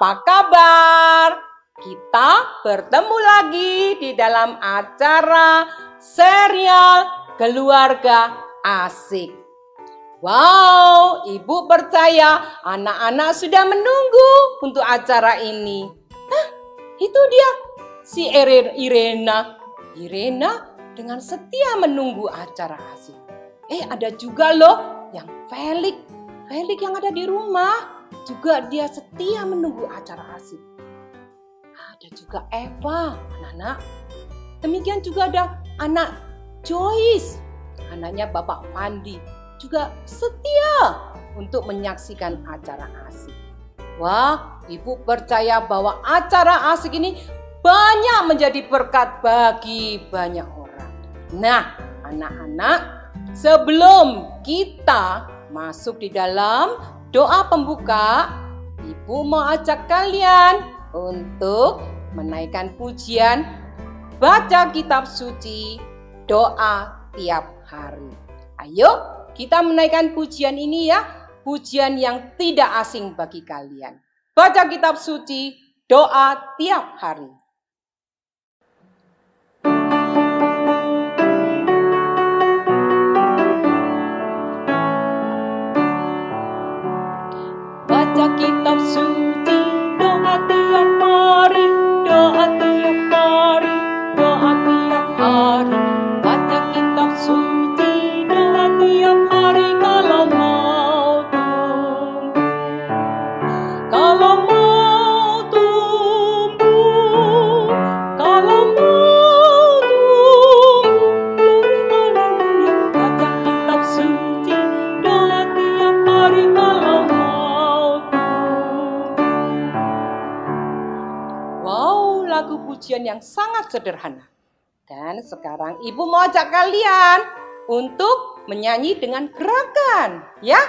Apa kabar? Kita bertemu lagi di dalam acara serial Keluarga Asik. Wow, Ibu percaya anak-anak sudah menunggu untuk acara ini. Hah, itu dia, si Irena. Irena dengan setia menunggu acara asik. Ada juga loh yang Felix. Felix yang ada di rumah juga dia setia menunggu acara asik. Ada juga Eva, anak-anak. Demikian juga ada anak Joyce, anaknya Bapak Pandi, juga setia untuk menyaksikan acara asik. Wah, Ibu percaya bahwa acara asik ini banyak menjadi berkat bagi banyak orang. Nah, anak-anak, sebelum kita masuk di dalam doa pembuka, Ibu mau ajak kalian untuk menaikkan pujian, baca kitab suci, doa tiap hari. Ayo kita menaikkan pujian ini ya, pujian yang tidak asing bagi kalian. Baca kitab suci, doa tiap hari. Baca kitab suci, doa tiap hari, doa tiap hari, doa tiap hari. Baca kitab suci, doa tiap hari kalau mau tumbuh. Kalau mau tumbuh, kalau mau tumbuh. Baca kitab suci, doa tiap hari kalau mau tumbuh. Wow, lagu pujian yang sangat sederhana. Dan sekarang Ibu mau ajak kalian untuk menyanyi dengan gerakan, ya.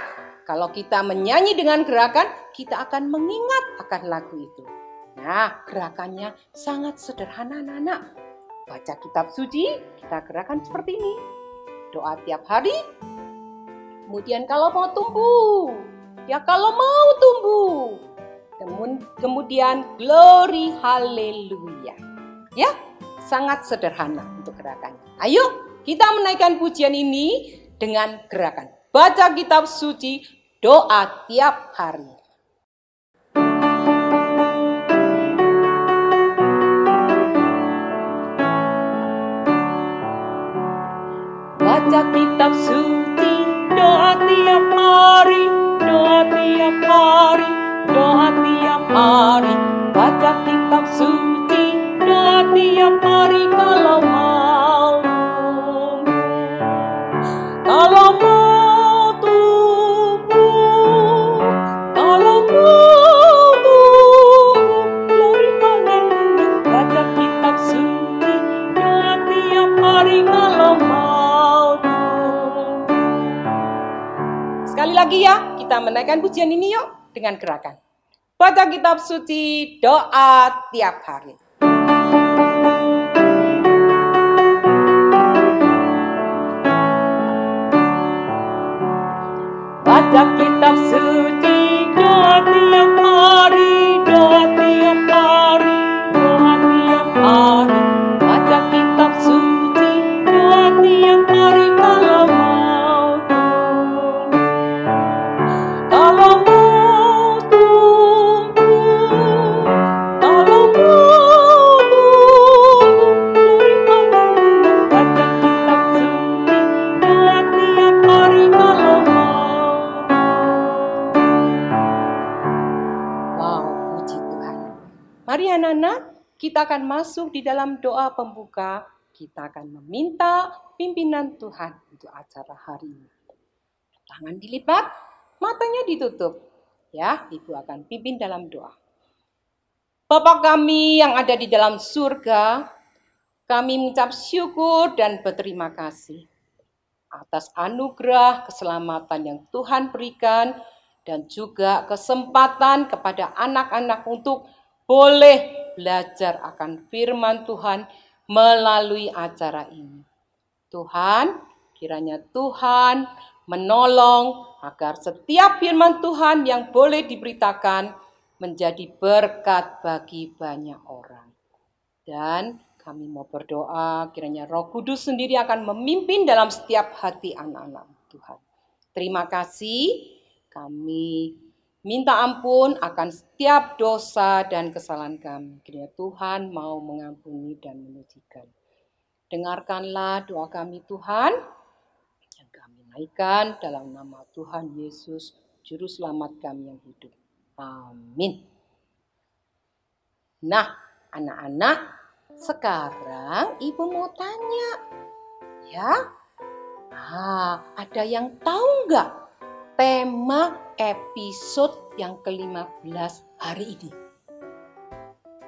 Kalau kita menyanyi dengan gerakan, kita akan mengingat akan lagu itu. Nah, gerakannya sangat sederhana, anak-anak. Baca kitab suci, kita gerakan seperti ini. Doa tiap hari. Kemudian kalau mau tumbuh, ya kalau mau tumbuh. Kemudian glory haleluya. Ya, sangat sederhana untuk gerakannya. Ayo kita menaikkan pujian ini dengan gerakan baca kitab suci, doa tiap hari. Baca kitab suci, doa tiap hari, doa tiap hari, doa tiap hari. Baca kitab suci, doa tiap hari kalau mau tumbuh. Kalau mau tumbuh, kalau mau tumbuh. Glory haleluya. Baca kitab suci, doa tiap hari kalau mau tumbuh. Sekali lagi ya, kita menaikkan pujian ini yuk dengan gerakan. Baca kitab suci, doa tiap hari. Baca kitab suci, doa tiap hari, doa tiap hari, doa tiap hari. Baca kitab suci, doa tiap hari kalau mau tumbuh. Kalau mau tumbuh, kalau mau tumbuh. Baca kitab suci, doa tiap hari kalau mau. Wow, puji Tuhan. Mari anak-anak, kita akan masuk di dalam doa pembuka. Kita akan meminta pimpinan Tuhan untuk acara hari ini. Tangan dilipat, matanya ditutup. Ya, Ibu akan pimpin dalam doa. Bapa kami yang ada di dalam surga, kami mengucap syukur dan berterima kasih atas anugerah keselamatan yang Tuhan berikan dan juga kesempatan kepada anak-anak untuk boleh belajar akan firman Tuhan melalui acara ini. Tuhan, kiranya Tuhan menolong agar setiap firman Tuhan yang boleh diberitakan menjadi berkat bagi banyak orang. Dan kami mau berdoa kiranya Roh Kudus sendiri akan memimpin dalam setiap hati anak-anak Tuhan. Terima kasih, kami minta ampun akan setiap dosa dan kesalahan kami. Kiranya Tuhan mau mengampuni dan menyucikan. Dengarkanlah doa kami Tuhan, yang kami naikkan dalam nama Tuhan Yesus, Juru Selamat kami yang hidup. Amin. Nah, anak-anak, sekarang Ibu mau tanya, ya? Ada yang tahu nggak tema episode yang ke-15 hari ini?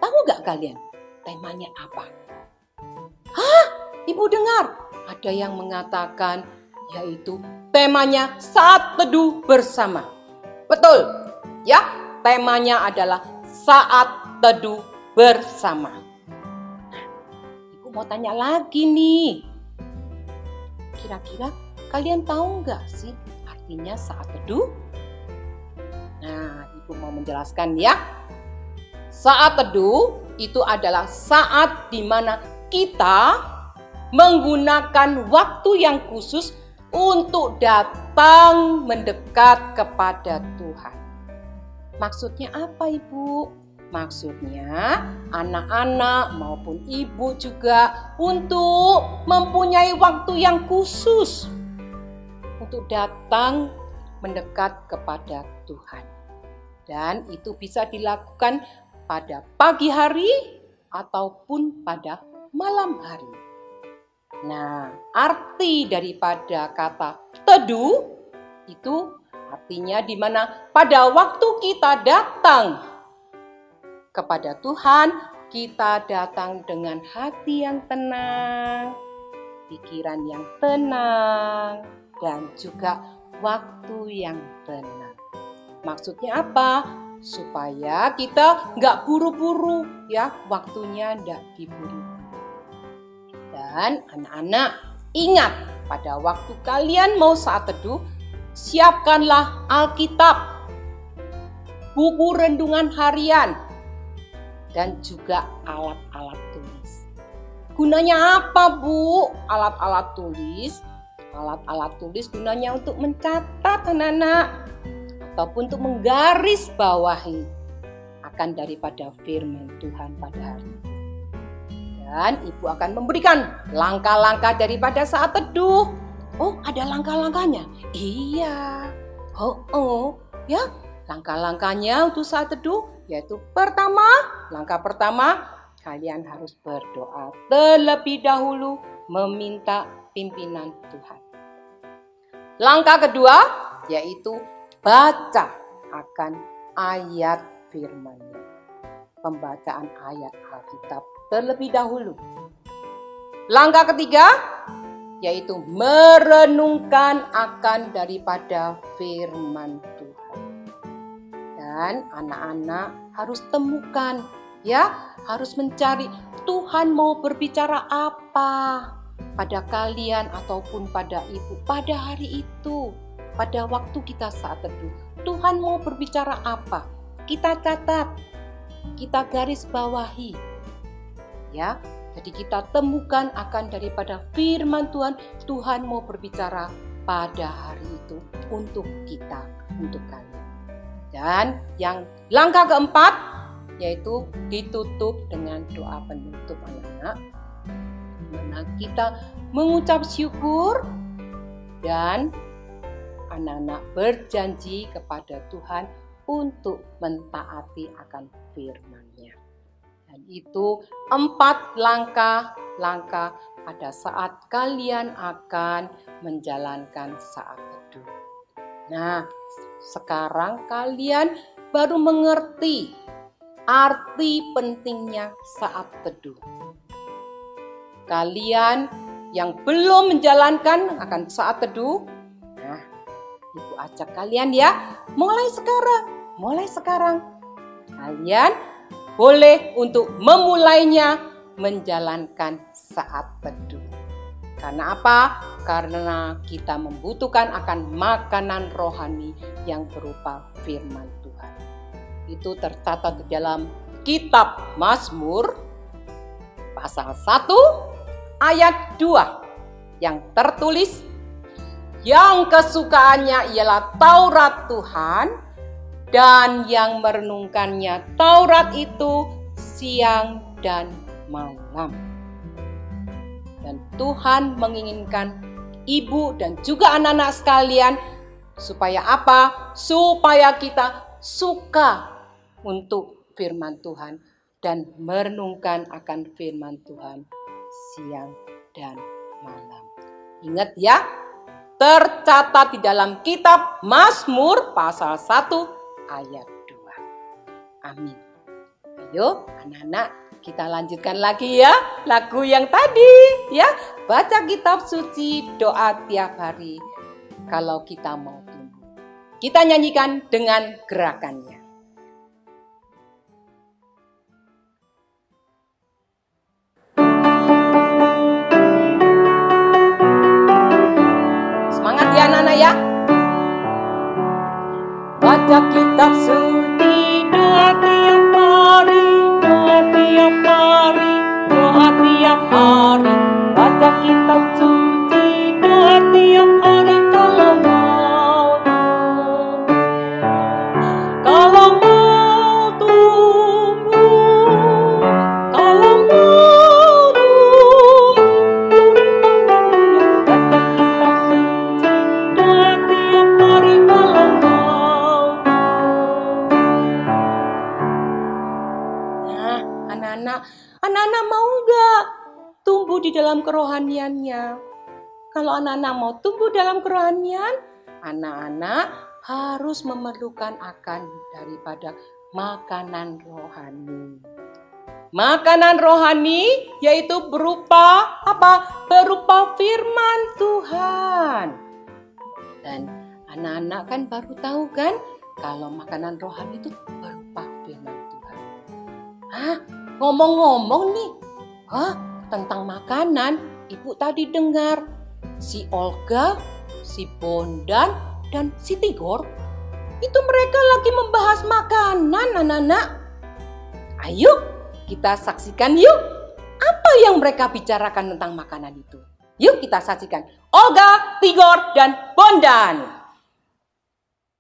Tahu nggak kalian temanya apa? Ibu dengar ada yang mengatakan yaitu temanya saat teduh bersama. Betul, ya? Temanya adalah saat teduh bersama. Nah, Ibu mau tanya lagi nih. Kira-kira kalian tahu nggak sih artinya saat teduh? Nah, Ibu mau menjelaskan ya. Saat teduh itu adalah saat di mana kita menggunakan waktu yang khusus untuk datang mendekat kepada Tuhan. Maksudnya apa, Ibu? Maksudnya anak-anak maupun ibu juga untuk mempunyai waktu yang khusus untuk datang mendekat kepada Tuhan. Dan itu bisa dilakukan pada pagi hari ataupun pada malam hari. Nah, arti daripada kata teduh itu artinya di mana pada waktu kita datang kepada Tuhan, kita datang dengan hati yang tenang, pikiran yang tenang, dan juga waktu yang tenang. Maksudnya apa? Supaya kita nggak buru-buru, ya, waktunya nggak diburu. Dan anak-anak, ingat pada waktu kalian mau saat teduh, siapkanlah Alkitab, buku renungan harian, dan juga alat-alat tulis. Gunanya apa, Bu? Alat-alat tulis? Alat-alat tulis gunanya untuk mencatat anak-anak, ataupun untuk menggaris bawahi akan daripada firman Tuhan pada hari ini. Dan Ibu akan memberikan langkah-langkah daripada saat teduh. Oh, ada langkah-langkahnya? Iya. Ya, langkah-langkahnya untuk saat teduh yaitu langkah pertama, kalian harus berdoa terlebih dahulu meminta pimpinan Tuhan. Langkah kedua yaitu baca akan ayat firman-Nya. Pembacaan ayat Alkitab terlebih dahulu. Langkah ketiga yaitu merenungkan akan daripada firman Tuhan. Dan anak-anak harus temukan, ya, harus mencari Tuhan mau berbicara apa pada kalian ataupun pada ibu pada hari itu, pada waktu kita saat teduh. Tuhan mau berbicara apa? Kita catat, kita garis bawahi, ya. Jadi kita temukan akan daripada firman Tuhan. Tuhan mau berbicara pada hari itu untuk kita, untuk kalian. Dan yang langkah keempat yaitu ditutup dengan doa penutup anak-anak. Dimana kita mengucap syukur dan anak-anak berjanji kepada Tuhan untuk mentaati akan firman-Nya. Dan itu 4 langkah pada saat kalian akan menjalankan saat teduh. Nah, sekarang kalian baru mengerti arti pentingnya saat teduh. Kalian yang belum menjalankan akan saat teduh, nah, Ibu ajak kalian ya, mulai sekarang. Kalian boleh untuk memulainya menjalankan saat teduh. Karena apa? Karena kita membutuhkan akan makanan rohani yang berupa firman Tuhan. itu tercatat di dalam kitab Mazmur pasal 1 ayat 2 yang tertulis, yang kesukaannya ialah Taurat Tuhan, dan yang merenungkannya Taurat itu siang dan malam. Dan Tuhan menginginkan ibu dan juga anak-anak sekalian supaya apa? Supaya kita suka untuk firman Tuhan dan merenungkan akan firman Tuhan siang dan malam. Ingat ya, tercatat di dalam kitab Mazmur pasal 1 ayat 2. Amin. Ayo anak-anak, kita lanjutkan lagi ya lagu yang tadi ya. Baca kitab suci, doa tiap hari kalau kita mau tumbuh. Kita nyanyikan dengan gerakannya. Semangat ya anak-anak ya. Baca kitab suci, doa tiap hari, doa tiap hari, doa tiap hari. Baca kitab suci, doa tiap hari kalau mau tumbuh, kalau mau tumbuh. Baca kitab suci, doa tiap hari kalau mau. Nah, anak-anak mau nggak tumbuh di dalam kerohaniannya? Kalau anak-anak mau tumbuh dalam kerohanian, anak-anak harus memerlukan akan daripada makanan rohani. Makanan rohani yaitu berupa apa? Berupa firman Tuhan. Dan anak-anak kan baru tahu kan kalau makanan rohani itu berupa firman Tuhan. Ngomong-ngomong nih, tentang makanan, Ibu tadi dengar si Olga, si Bondan, dan si Tigor itu mereka lagi membahas makanan, anak-anak. Ayo kita saksikan yuk apa yang mereka bicarakan tentang makanan itu. Yuk kita saksikan Olga, Tigor, dan Bondan.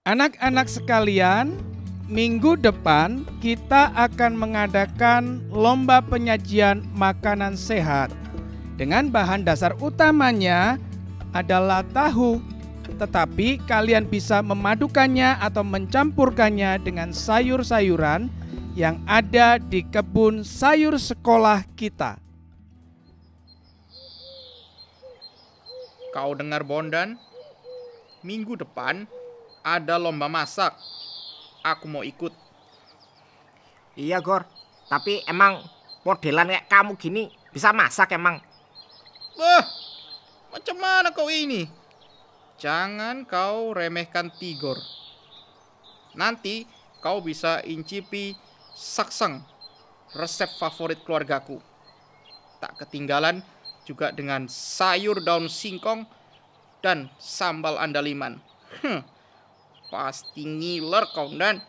Anak-anak sekalian, minggu depan kita akan mengadakan lomba penyajian makanan sehat. Dengan bahan dasar utamanya adalah tahu, tetapi kalian bisa memadukannya atau mencampurkannya dengan sayur-sayuran yang ada di kebun sayur sekolah kita. Kau dengar Bondan? Minggu depan ada lomba masak. Aku mau ikut. Iya Gor, tapi emang modelan kayak kamu gini bisa masak emang? Wah, macam mana kau ini? Jangan kau remehkan Tigor. Nanti kau bisa incipi saksang, resep favorit keluargaku. Tak ketinggalan juga dengan sayur daun singkong dan sambal andaliman. Pasti ngiler kau, Dan.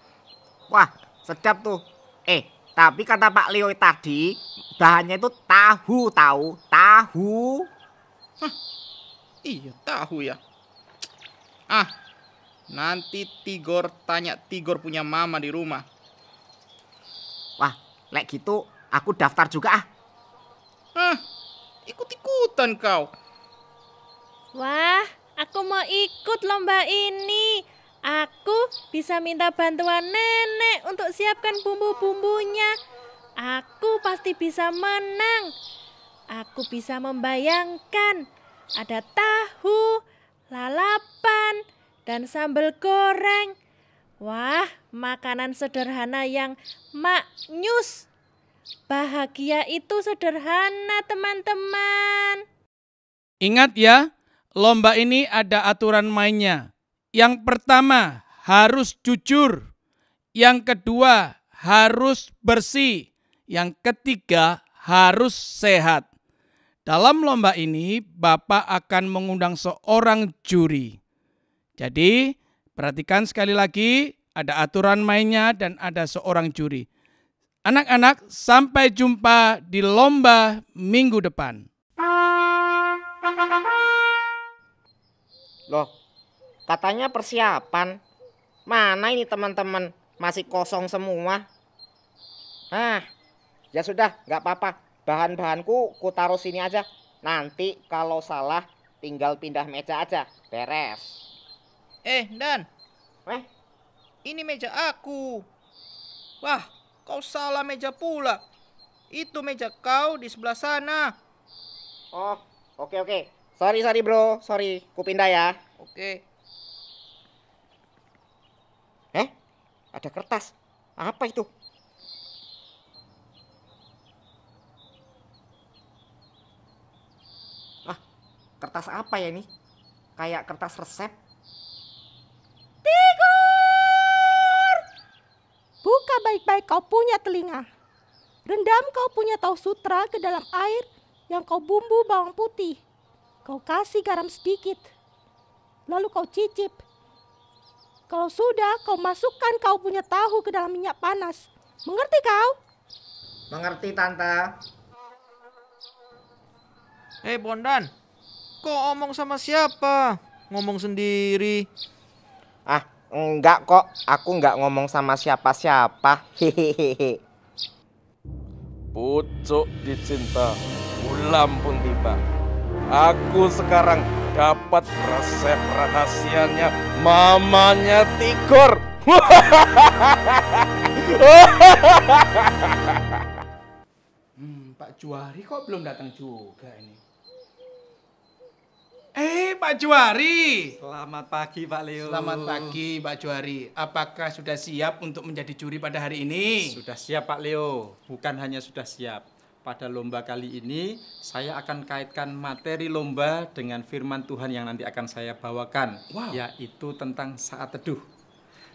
Wah, sedap tuh. Tapi kata Pak Leo tadi, bahannya itu tahu. Iya, tahu ya. Nanti Tigor tanya Tigor punya mama di rumah. Wah, lek gitu aku daftar juga Ikut-ikutan kau. Wah, aku mau ikut lomba ini. Aku bisa minta bantuan nenek untuk siapkan bumbu-bumbunya. Aku pasti bisa menang. Aku bisa membayangkan ada tahu, lalapan, dan sambal goreng. Wah, makanan sederhana yang maknyus. Bahagia itu sederhana, teman-teman. Ingat ya, lomba ini ada aturan mainnya. Yang pertama harus jujur, yang kedua harus bersih, yang ketiga harus sehat. Dalam lomba ini Bapak akan mengundang seorang juri. Jadi perhatikan sekali lagi, ada aturan mainnya, dan ada seorang juri. Anak-anak, sampai jumpa di lomba minggu depan. Loh, katanya persiapan. Mana ini teman-teman? Masih kosong semua. Ya sudah, nggak apa-apa. Bahan-bahanku ku taruh sini aja. Nanti kalau salah tinggal pindah meja aja. Beres. Dan, Eh, ini meja aku. Wah, kau salah meja pula. Itu meja kau di sebelah sana. oh, oke. Sorry bro, sorry. Ku pindah ya. Oke. Ada kertas. Apa itu? Kertas apa ya ini? Kayak kertas resep. Buka baik-baik kau punya telinga. Rendam kau punya tahu sutra ke dalam air yang kau bumbu bawang putih. Kau kasih garam sedikit. Lalu kau cicip. Kalau sudah, kau masukkan kau punya tahu ke dalam minyak panas. Mengerti kau? Mengerti, Tante. Bondan, kau omong sama siapa? Ngomong sendiri. Enggak kok. Aku enggak ngomong sama siapa-siapa. Hehehe. Pucuk dicinta, bulan pun tiba. Aku sekarang dapat resep rahasianya mamanya Tigor. Pak Juari kok belum datang juga ini? Pak Juari. Selamat pagi Pak Leo. Selamat pagi Pak Juari. Apakah sudah siap untuk menjadi juri pada hari ini? Sudah siap Pak Leo. Bukan hanya sudah siap. Pada lomba kali ini saya akan kaitkan materi lomba dengan firman Tuhan yang nanti akan saya bawakan. Wow. Yaitu tentang saat teduh.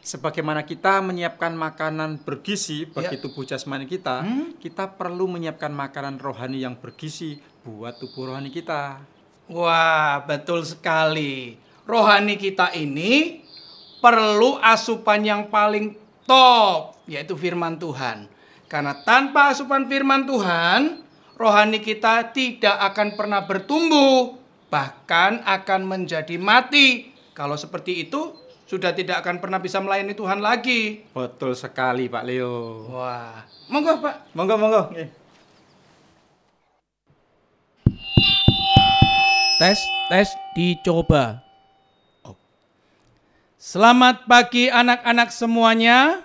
Sebagaimana kita menyiapkan makanan bergizi bagi tubuh jasmani kita, kita perlu menyiapkan makanan rohani yang bergizi buat tubuh rohani kita. Wah, betul sekali. Rohani kita ini perlu asupan yang paling top, yaitu firman Tuhan. Karena tanpa asupan firman Tuhan, rohani kita tidak akan pernah bertumbuh, bahkan akan menjadi mati. Kalau seperti itu, sudah tidak akan pernah bisa melayani Tuhan lagi. Betul sekali Pak Leo. Wah, monggo Pak. Monggo. Tes dicoba. Selamat pagi anak-anak semuanya.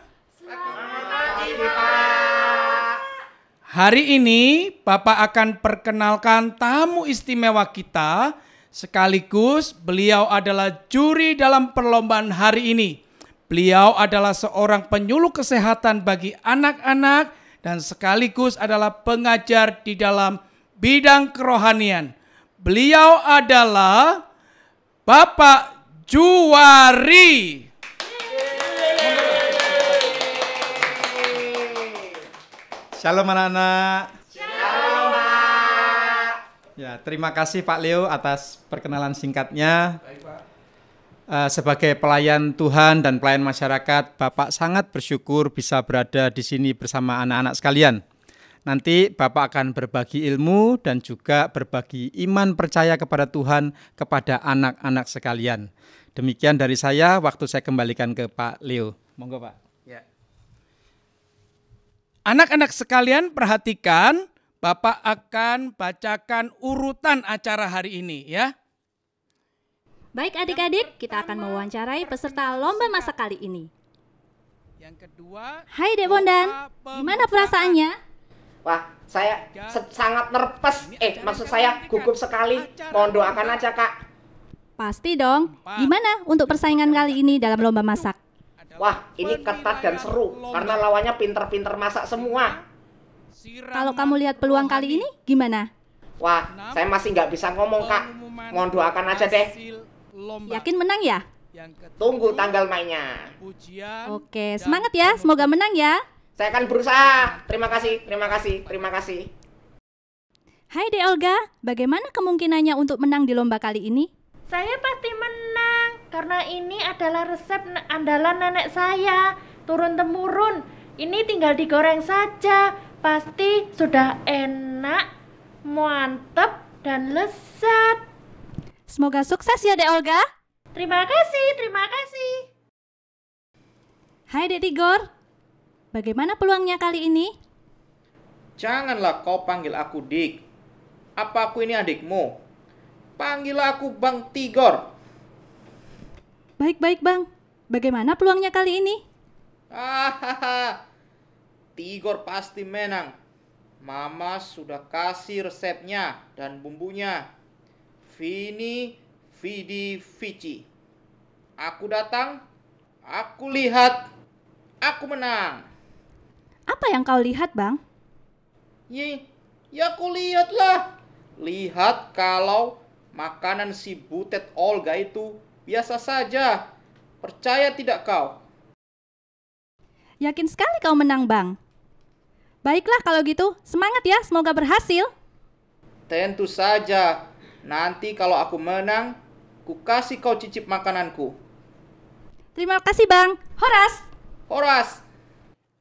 Hari ini Bapak akan perkenalkan tamu istimewa kita, sekaligus beliau adalah juri dalam perlombaan hari ini. Beliau adalah seorang penyuluh kesehatan bagi anak-anak dan sekaligus adalah pengajar di dalam bidang kerohanian. Beliau adalah Bapak Juari. Shalom anak-anak. Shalom Pak. Ya, terima kasih Pak Leo atas perkenalan singkatnya. Baik, Pak. Sebagai pelayan Tuhan dan pelayan masyarakat, Bapak sangat bersyukur bisa berada di sini bersama anak-anak sekalian. Nanti Bapak akan berbagi ilmu dan juga berbagi iman percaya kepada Tuhan kepada anak-anak sekalian. Demikian dari saya, waktu saya kembalikan ke Pak Leo. Monggo Pak. Ya. Anak-anak sekalian perhatikan, Bapak akan bacakan urutan acara hari ini ya. Baik adik-adik, kita akan mewawancarai peserta lomba masak kali ini. Yang kedua, Hai Dek Bondan, gimana perasaannya? Wah, saya sangat nervous. Maksud saya gugup sekali. Mohon doakan aja, Kak. Pasti dong. Gimana untuk persaingan kali ini dalam lomba masak? Wah, ini ketat dan seru karena lawannya pinter-pinter masak semua. Kalau kamu lihat peluang kali ini, gimana? Wah, saya masih nggak bisa ngomong, Kak. Mohon doakan aja deh. Yakin menang ya? Tunggu tanggal mainnya. Oke, semangat ya. Semoga menang ya. Saya akan berusaha. Terima kasih. Hai Dek Olga, bagaimana kemungkinannya untuk menang di lomba kali ini? Saya pasti menang karena ini adalah resep andalan nenek saya, turun-temurun. Ini tinggal digoreng saja, pasti sudah enak, mantap, dan lezat. Semoga sukses ya Dek Olga. Terima kasih, terima kasih. Hai Dek Tigor, bagaimana peluangnya kali ini? Janganlah kau panggil aku Dik. Apa aku ini adikmu? Panggil aku Bang Tigor. Baik-baik Bang, bagaimana peluangnya kali ini? Tigor pasti menang. Mama sudah kasih resepnya dan bumbunya. Vini, Vidi, Vici. Aku datang, aku lihat, aku menang. Apa yang kau lihat Bang? Ya aku lihatlah. Lihat kalau makanan si Butet Olga itu biasa saja. Percaya tidak kau? Yakin sekali kau menang Bang. Baiklah kalau gitu, semangat ya, semoga berhasil. Tentu saja. Nanti kalau aku menang, ku kasih kau cicip makananku. Terima kasih Bang. Horas. Horas.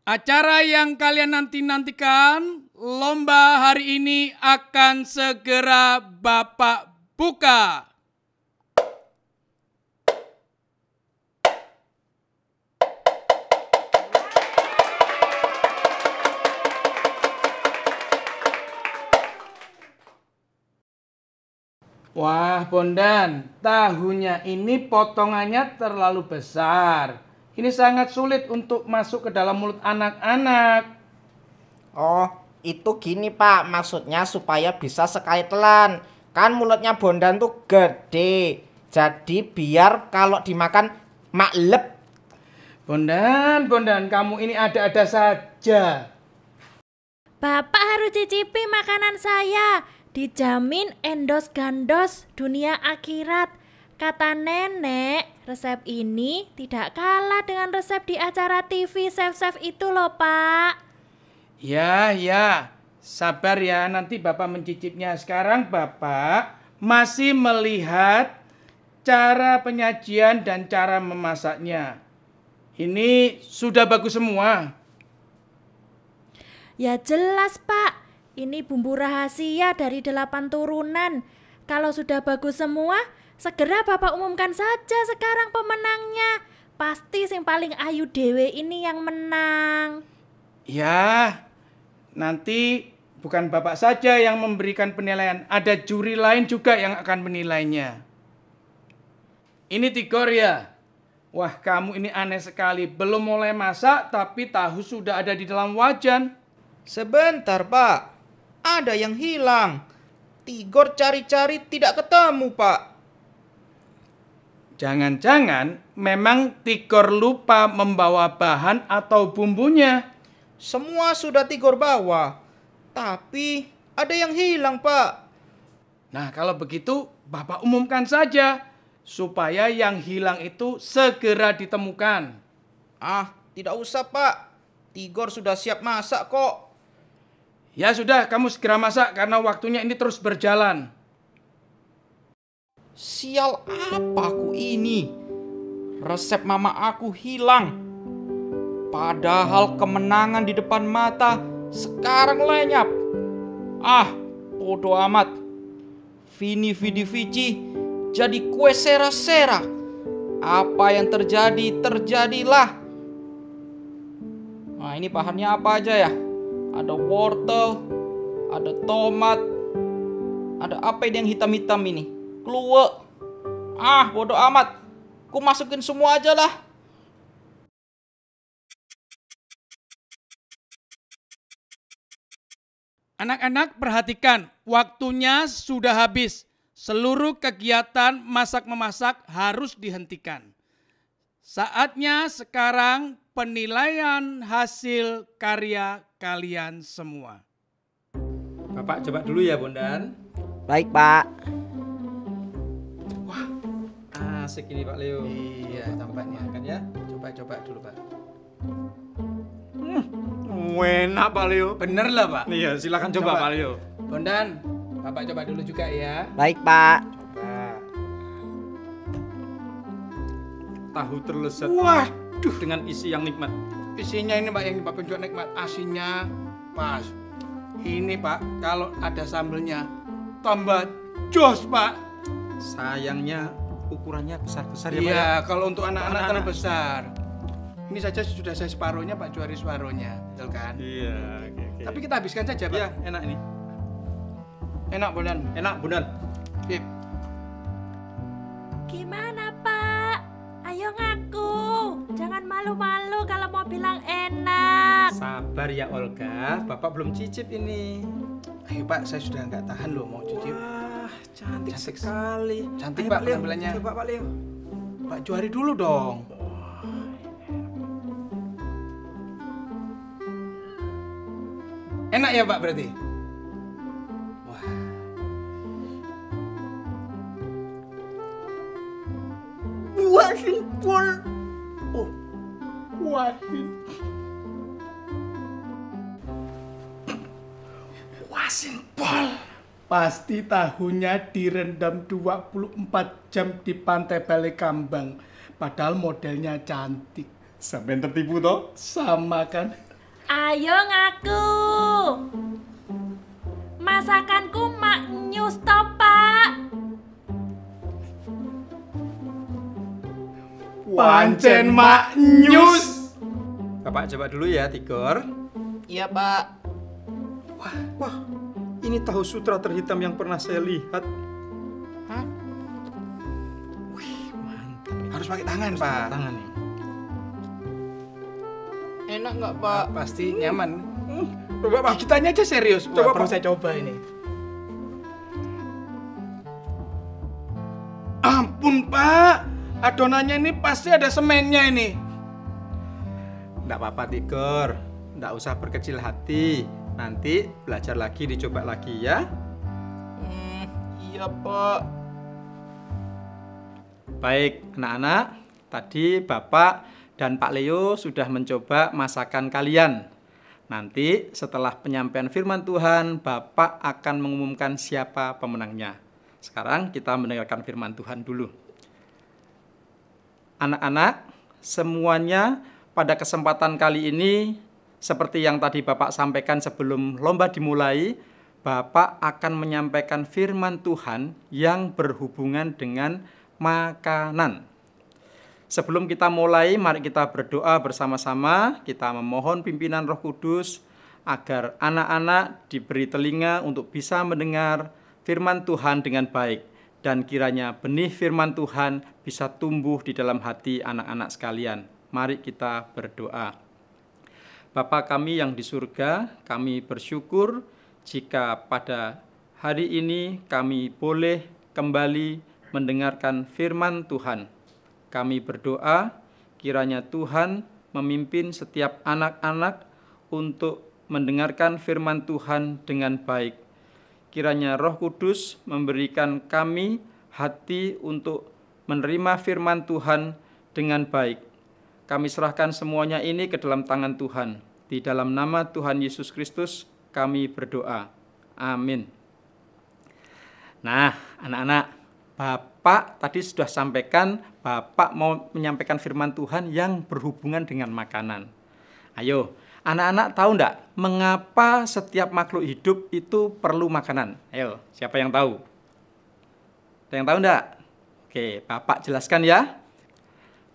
Acara yang kalian nantikan, lomba hari ini akan segera Bapak buka. Wah, Bondan, tahunya ini potongannya terlalu besar. Ini sangat sulit untuk masuk ke dalam mulut anak-anak. Oh, itu gini Pak, maksudnya supaya bisa sekali telan. Kan mulutnya Bondan tuh gede, jadi biar kalau dimakan maklep. Bondan, kamu ini ada-ada saja. Bapak harus cicipi makanan saya. Dijamin endos gandos dunia akhirat. Kata nenek, resep ini tidak kalah dengan resep di acara TV chef-chef itu loh Pak. Ya, sabar ya, nanti Bapak mencicipnya. Sekarang Bapak masih melihat cara penyajian dan cara memasaknya. Ini sudah bagus semua. Ya jelas Pak. Ini bumbu rahasia dari 8 turunan. Kalau sudah bagus semua, segera Bapak umumkan saja sekarang pemenangnya. Pasti yang paling ayu dewe ini yang menang. Ya, nanti bukan Bapak saja yang memberikan penilaian. Ada juri lain juga yang akan menilainya. Ini Tigor ya? Wah, kamu ini aneh sekali. Belum mulai masak, tapi tahu sudah ada di dalam wajan. Sebentar Pak. Ada yang hilang. Tigor cari-cari tidak ketemu, Pak. Jangan-jangan memang Tigor lupa membawa bahan atau bumbunya. Semua sudah Tigor bawa. Tapi ada yang hilang, Pak. Nah, kalau begitu Bapak umumkan saja. Supaya yang hilang itu segera ditemukan. Tidak usah, Pak. Tigor sudah siap masak kok. Ya sudah, kamu segera masak karena waktunya ini terus berjalan. Sial apa aku ini? Resep mama aku hilang. Padahal kemenangan di depan mata sekarang lenyap. Bodoh amat. Vini Vidi Vici jadi kue sera-sera. Apa yang terjadi, terjadilah. Nah, ini bahannya apa aja ya? Ada wortel, ada tomat, ada apa ini yang hitam-hitam ini? Kluwe. Bodoh amat. Ku masukin semua aja lah. Anak-anak perhatikan, waktunya sudah habis. Seluruh kegiatan masak-memasak harus dihentikan. Saatnya sekarang penilaian hasil karya kalian semua. Bapak coba dulu ya, Bondan. Baik, Pak. Wah, asik ini Pak Leo. Iya, tampaknya kan ya. Coba dulu, Pak. Enak Pak Leo. Bener lah, Pak. Iya, silakan coba Pak Leo. Bondan, Bapak coba dulu juga ya. Baik, Pak. tahu terlezat. Waduh, Dengan isi yang nikmat. isinya ini Pak yang Bapak juga nikmat, asinnya pas. Ini Pak, kalau ada sambelnya tambah jos Pak. Sayangnya ukurannya besar-besar ya Pak. Iya, Ya? kalau untuk anak-anak terlalu Anak-anak. besar. Ini saja sudah saya separuhnya Pak Juari separuhnya, betul kan? Iya, oke. Tapi kita habiskan saja Pak. Iya, enak ini. Enak Bondan. Enak, Bondan. Sip. Gimana Pak? Ayo ngaku. Jangan malu-malu kalau mau bilang enak. Sabar ya Olga, Bapak belum cicip ini. Ayo Pak, saya sudah nggak tahan loh mau cicip. Wah, cantik Cantik sekali. Cantik Ayo, Pak Leo. penampilannya. Coba Pak Leo. Pak Juari dulu dong. Enak ya Pak berarti? Wah. Washington. Oh, Washington. Pasti tahunya direndam 24 jam di pantai Balekambang. Padahal modelnya cantik. Sampai tertipu toh? Sama kan? Ayo ngaku. Masakanku maknyus toh Pak. Pancen mak nyus. Bapak coba dulu ya, Tigor. Iya, Pak. Wah, ini tahu sutra terhitam yang pernah saya lihat. Hah? Mantap. Harus pakai tangan, Pak. Tangan nih. Enak nggak, Pak? Pasti nyaman. Coba Pak. Kitanya aja serius. Coba, Wah, perlu Pak. saya coba ini. Ampun, Pak. Adonannya ini pasti ada semennya ini. Nggak apa-apa, Tigor. Nggak usah berkecil hati. Nanti belajar lagi, dicoba lagi ya. Iya, Pak. Baik, anak-anak. Tadi Bapak dan Pak Leo sudah mencoba masakan kalian. Nanti setelah penyampaian firman Tuhan, Bapak akan mengumumkan siapa pemenangnya. Sekarang kita mendengarkan firman Tuhan dulu. Anak-anak, semuanya pada kesempatan kali ini, seperti yang tadi Bapak sampaikan sebelum lomba dimulai, Bapak akan menyampaikan firman Tuhan yang berhubungan dengan makanan. Sebelum kita mulai, mari kita berdoa bersama-sama. Kita memohon pimpinan Roh Kudus agar anak-anak diberi telinga untuk bisa mendengar firman Tuhan dengan baik. Dan kiranya benih firman Tuhan bisa tumbuh di dalam hati anak-anak sekalian. Mari kita berdoa. Bapa kami yang di surga, kami bersyukur jika pada hari ini kami boleh kembali mendengarkan firman Tuhan. Kami berdoa kiranya Tuhan memimpin setiap anak-anak untuk mendengarkan firman Tuhan dengan baik. Kiranya Roh Kudus memberikan kami hati untuk menerima firman Tuhan dengan baik. Kami serahkan semuanya ini ke dalam tangan Tuhan. Di dalam nama Tuhan Yesus Kristus kami berdoa. Amin. Nah, anak-anak, Bapak tadi sudah sampaikan, Bapak mau menyampaikan firman Tuhan yang berhubungan dengan makanan. Ayo, anak-anak tahu enggak mengapa setiap makhluk hidup itu perlu makanan? Ayo, siapa yang tahu? Ada yang tahu enggak? Oke, Bapak jelaskan ya.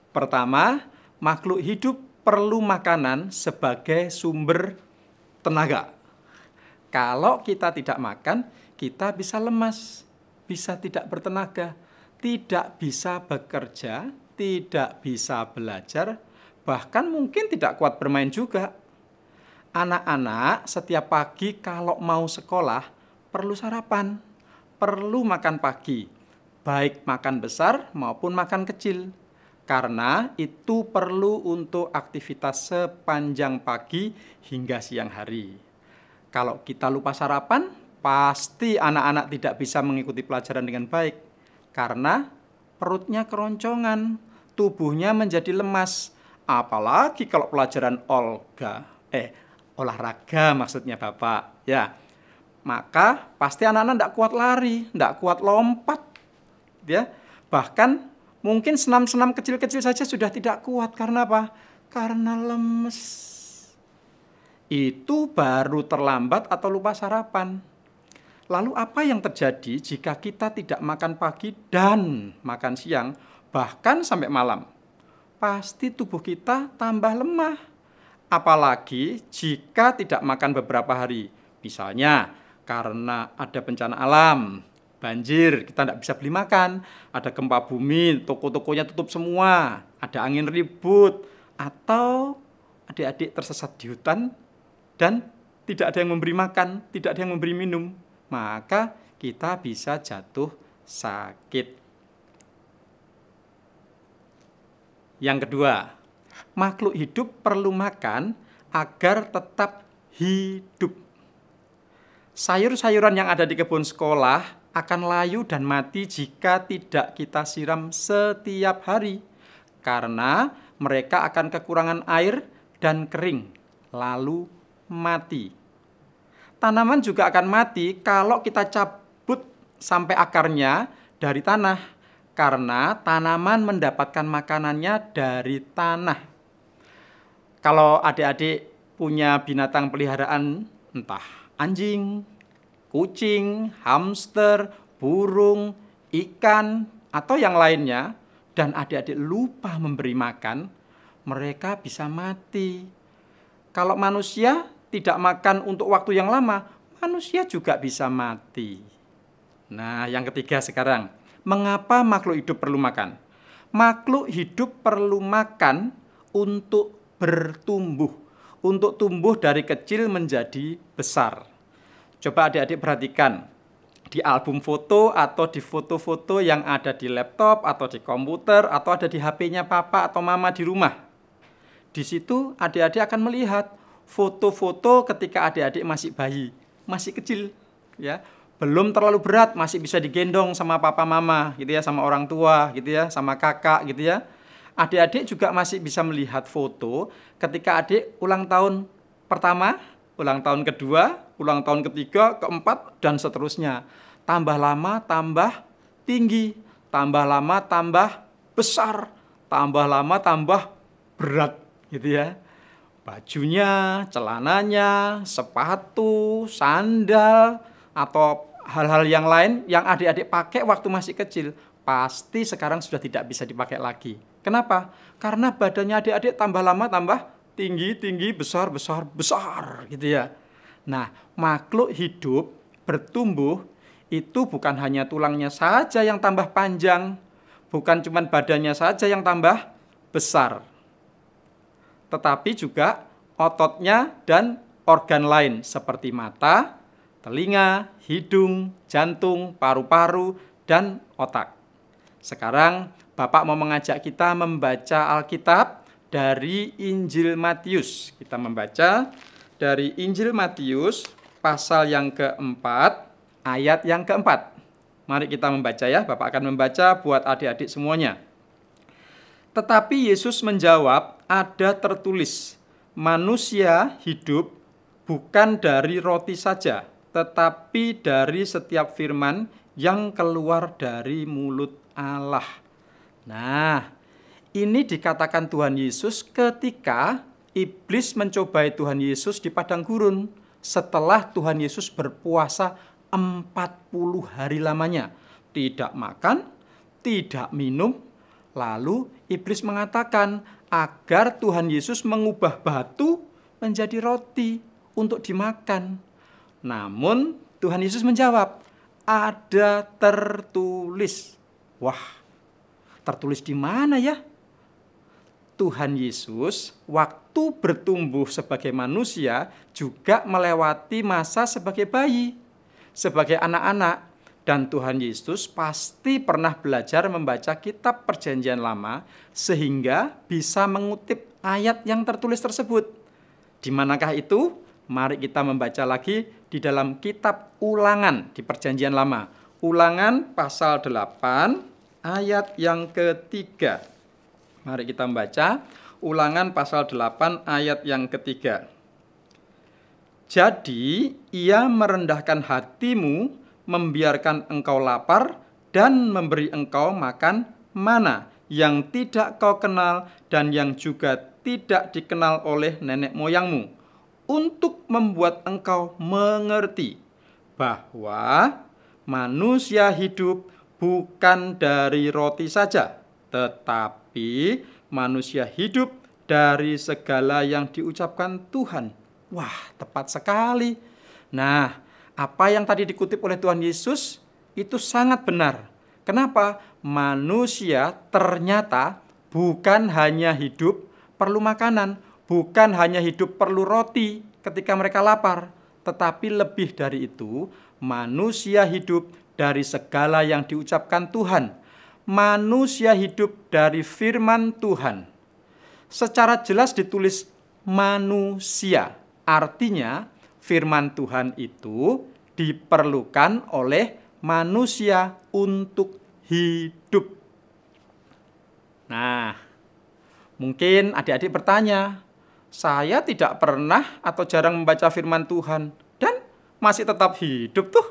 Pertama, makhluk hidup perlu makanan sebagai sumber tenaga. Kalau kita tidak makan, kita bisa lemas, bisa tidak bertenaga, tidak bisa bekerja, tidak bisa belajar, bahkan mungkin tidak kuat bermain juga. Anak-anak setiap pagi kalau mau sekolah perlu sarapan, perlu makan pagi, baik makan besar maupun makan kecil. Karena itu perlu untuk aktivitas sepanjang pagi hingga siang hari. Kalau kita lupa sarapan, pasti anak-anak tidak bisa mengikuti pelajaran dengan baik. Karena perutnya keroncongan, tubuhnya menjadi lemas. Apalagi kalau pelajaran olahraga maksudnya Bapak. Ya, maka pasti anak-anak tidak kuat lari, tidak kuat lompat. Ya, bahkan Mungkin senam-senam kecil-kecil saja sudah tidak kuat. Karena apa? Karena lemes. Itu baru terlambat atau lupa sarapan. Lalu apa yang terjadi jika kita tidak makan pagi dan makan siang, bahkan sampai malam? Pasti tubuh kita tambah lemah. Apalagi jika tidak makan beberapa hari. Misalnya karena ada bencana alam, banjir, kita tidak bisa beli makan. Ada gempa bumi, toko-tokonya tutup semua. Ada angin ribut. Atau adik-adik tersesat di hutan dan tidak ada yang memberi makan, tidak ada yang memberi minum. Maka kita bisa jatuh sakit. Yang kedua, makhluk hidup perlu makan agar tetap hidup. Sayur-sayuran yang ada di kebun sekolah akan layu dan mati jika tidak kita siram setiap hari. Karena mereka akan kekurangan air dan kering, lalu mati. Tanaman juga akan mati kalau kita cabut sampai akarnya dari tanah. Karena tanaman mendapatkan makanannya dari tanah. Kalau adik-adik punya binatang peliharaan, entah anjing, kucing, hamster, burung, ikan, atau yang lainnya, dan adik-adik lupa memberi makan, mereka bisa mati. Kalau manusia tidak makan untuk waktu yang lama, manusia juga bisa mati. Nah, yang ketiga sekarang, mengapa makhluk hidup perlu makan? Makhluk hidup perlu makan untuk bertumbuh, untuk tumbuh dari kecil menjadi besar. Coba adik-adik perhatikan, di album foto atau di foto-foto yang ada di laptop atau di komputer atau ada di HP-nya papa atau mama di rumah. Di situ adik-adik akan melihat foto-foto ketika adik-adik masih bayi, masih kecil, ya. Belum terlalu berat, masih bisa digendong sama papa mama gitu ya, sama orang tua gitu ya, sama kakak gitu ya. Adik-adik juga masih bisa melihat foto ketika adik ulang tahun pertama, ulang tahun kedua, ulang tahun ketiga, keempat, dan seterusnya. Tambah lama tambah tinggi, tambah lama tambah besar, tambah lama tambah berat gitu ya. Bajunya, celananya, sepatu, sandal, atau hal-hal yang lain yang adik-adik pakai waktu masih kecil, pasti sekarang sudah tidak bisa dipakai lagi. Kenapa? Karena badannya adik-adik tambah lama tambah tinggi, besar gitu ya. Nah, makhluk hidup bertumbuh itu bukan hanya tulangnya saja yang tambah panjang, bukan cuma badannya saja yang tambah besar, tetapi juga ototnya dan organ lain seperti mata, telinga, hidung, jantung, paru-paru, dan otak. Sekarang Bapak mau mengajak kita membaca Alkitab dari Injil Matius. Kita membaca dari Injil Matius pasal yang keempat, ayat yang keempat. Mari kita membaca ya, Bapak akan membaca buat adik-adik semuanya. Tetapi Yesus menjawab, ada tertulis, manusia hidup bukan dari roti saja, tetapi dari setiap firman yang keluar dari mulut Allah. Nah, ini dikatakan Tuhan Yesus ketika iblis mencobai Tuhan Yesus di padang gurun setelah Tuhan Yesus berpuasa 40 hari lamanya. Tidak makan, tidak minum. Lalu iblis mengatakan agar Tuhan Yesus mengubah batu menjadi roti untuk dimakan. Namun Tuhan Yesus menjawab, ada tertulis. Wah, tertulis di mana ya? Tuhan Yesus waktu bertumbuh sebagai manusia juga melewati masa sebagai bayi, sebagai anak-anak. Dan Tuhan Yesus pasti pernah belajar membaca kitab Perjanjian Lama sehingga bisa mengutip ayat yang tertulis tersebut. Di manakah itu? Mari kita membaca lagi di dalam kitab Ulangan di Perjanjian Lama. Ulangan pasal 8 ayat yang ketiga. Mari kita membaca Ulangan pasal 8 ayat yang ketiga. Jadi ia merendahkan hatimu, membiarkan engkau lapar dan memberi engkau makan mana yang tidak kau kenal dan yang juga tidak dikenal oleh nenek moyangmu, untuk membuat engkau mengerti bahwa manusia hidup bukan dari roti saja, tetapi manusia hidup dari segala yang diucapkan Tuhan. Wah, tepat sekali. Nah, apa yang tadi dikutip oleh Tuhan Yesus itu sangat benar. Kenapa? Manusia ternyata bukan hanya hidup perlu makanan, bukan hanya hidup perlu roti ketika mereka lapar, tetapi lebih dari itu, manusia hidup dari segala yang diucapkan Tuhan. Manusia hidup dari firman Tuhan. Secara jelas ditulis manusia. Artinya firman Tuhan itu diperlukan oleh manusia untuk hidup. Nah, mungkin adik-adik bertanya, saya tidak pernah atau jarang membaca firman Tuhan dan masih tetap hidup tuh.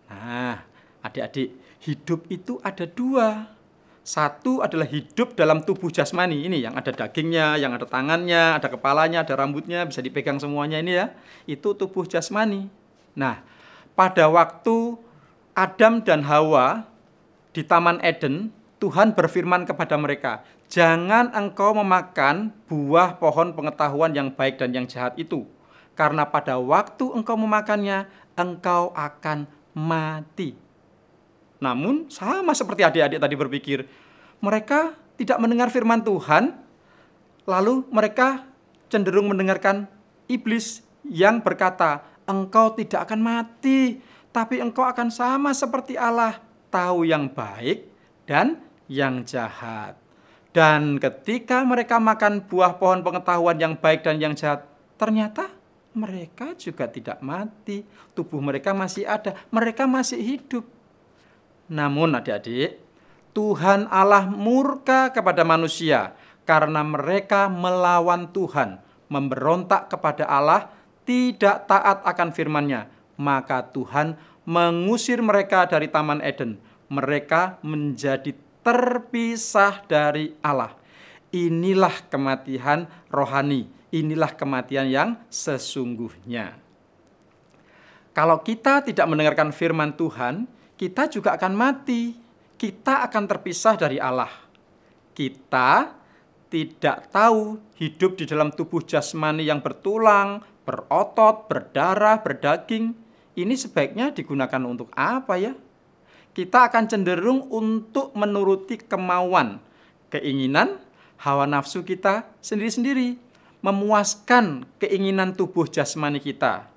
Nah, adik-adik, hidup itu ada dua. Satu adalah hidup dalam tubuh jasmani ini yang ada dagingnya, yang ada tangannya, ada kepalanya, ada rambutnya, bisa dipegang semuanya ini ya. Itu tubuh jasmani. Nah, pada waktu Adam dan Hawa di Taman Eden, Tuhan berfirman kepada mereka, jangan engkau memakan buah pohon pengetahuan yang baik dan yang jahat itu. Karena pada waktu engkau memakannya, engkau akan mati. Namun sama seperti adik-adik tadi berpikir, mereka tidak mendengar firman Tuhan, lalu mereka cenderung mendengarkan iblis yang berkata, engkau tidak akan mati, tapi engkau akan sama seperti Allah, tahu yang baik dan yang jahat. Dan ketika mereka makan buah pohon pengetahuan yang baik dan yang jahat, ternyata mereka juga tidak mati, tubuh mereka masih ada, mereka masih hidup. Namun adik-adik, Tuhan Allah murka kepada manusia karena mereka melawan Tuhan, memberontak kepada Allah, tidak taat akan firman-Nya. Maka Tuhan mengusir mereka dari Taman Eden. Mereka menjadi terpisah dari Allah. Inilah kematian rohani, inilah kematian yang sesungguhnya. Kalau kita tidak mendengarkan firman Tuhan, kita juga akan mati. Kita akan terpisah dari Allah. Kita tidak tahu hidup di dalam tubuh jasmani yang bertulang, berotot, berdarah, berdaging. Ini sebaiknya digunakan untuk apa ya? Kita akan cenderung untuk menuruti kemauan, keinginan, hawa nafsu kita sendiri-sendiri, memuaskan keinginan tubuh jasmani kita.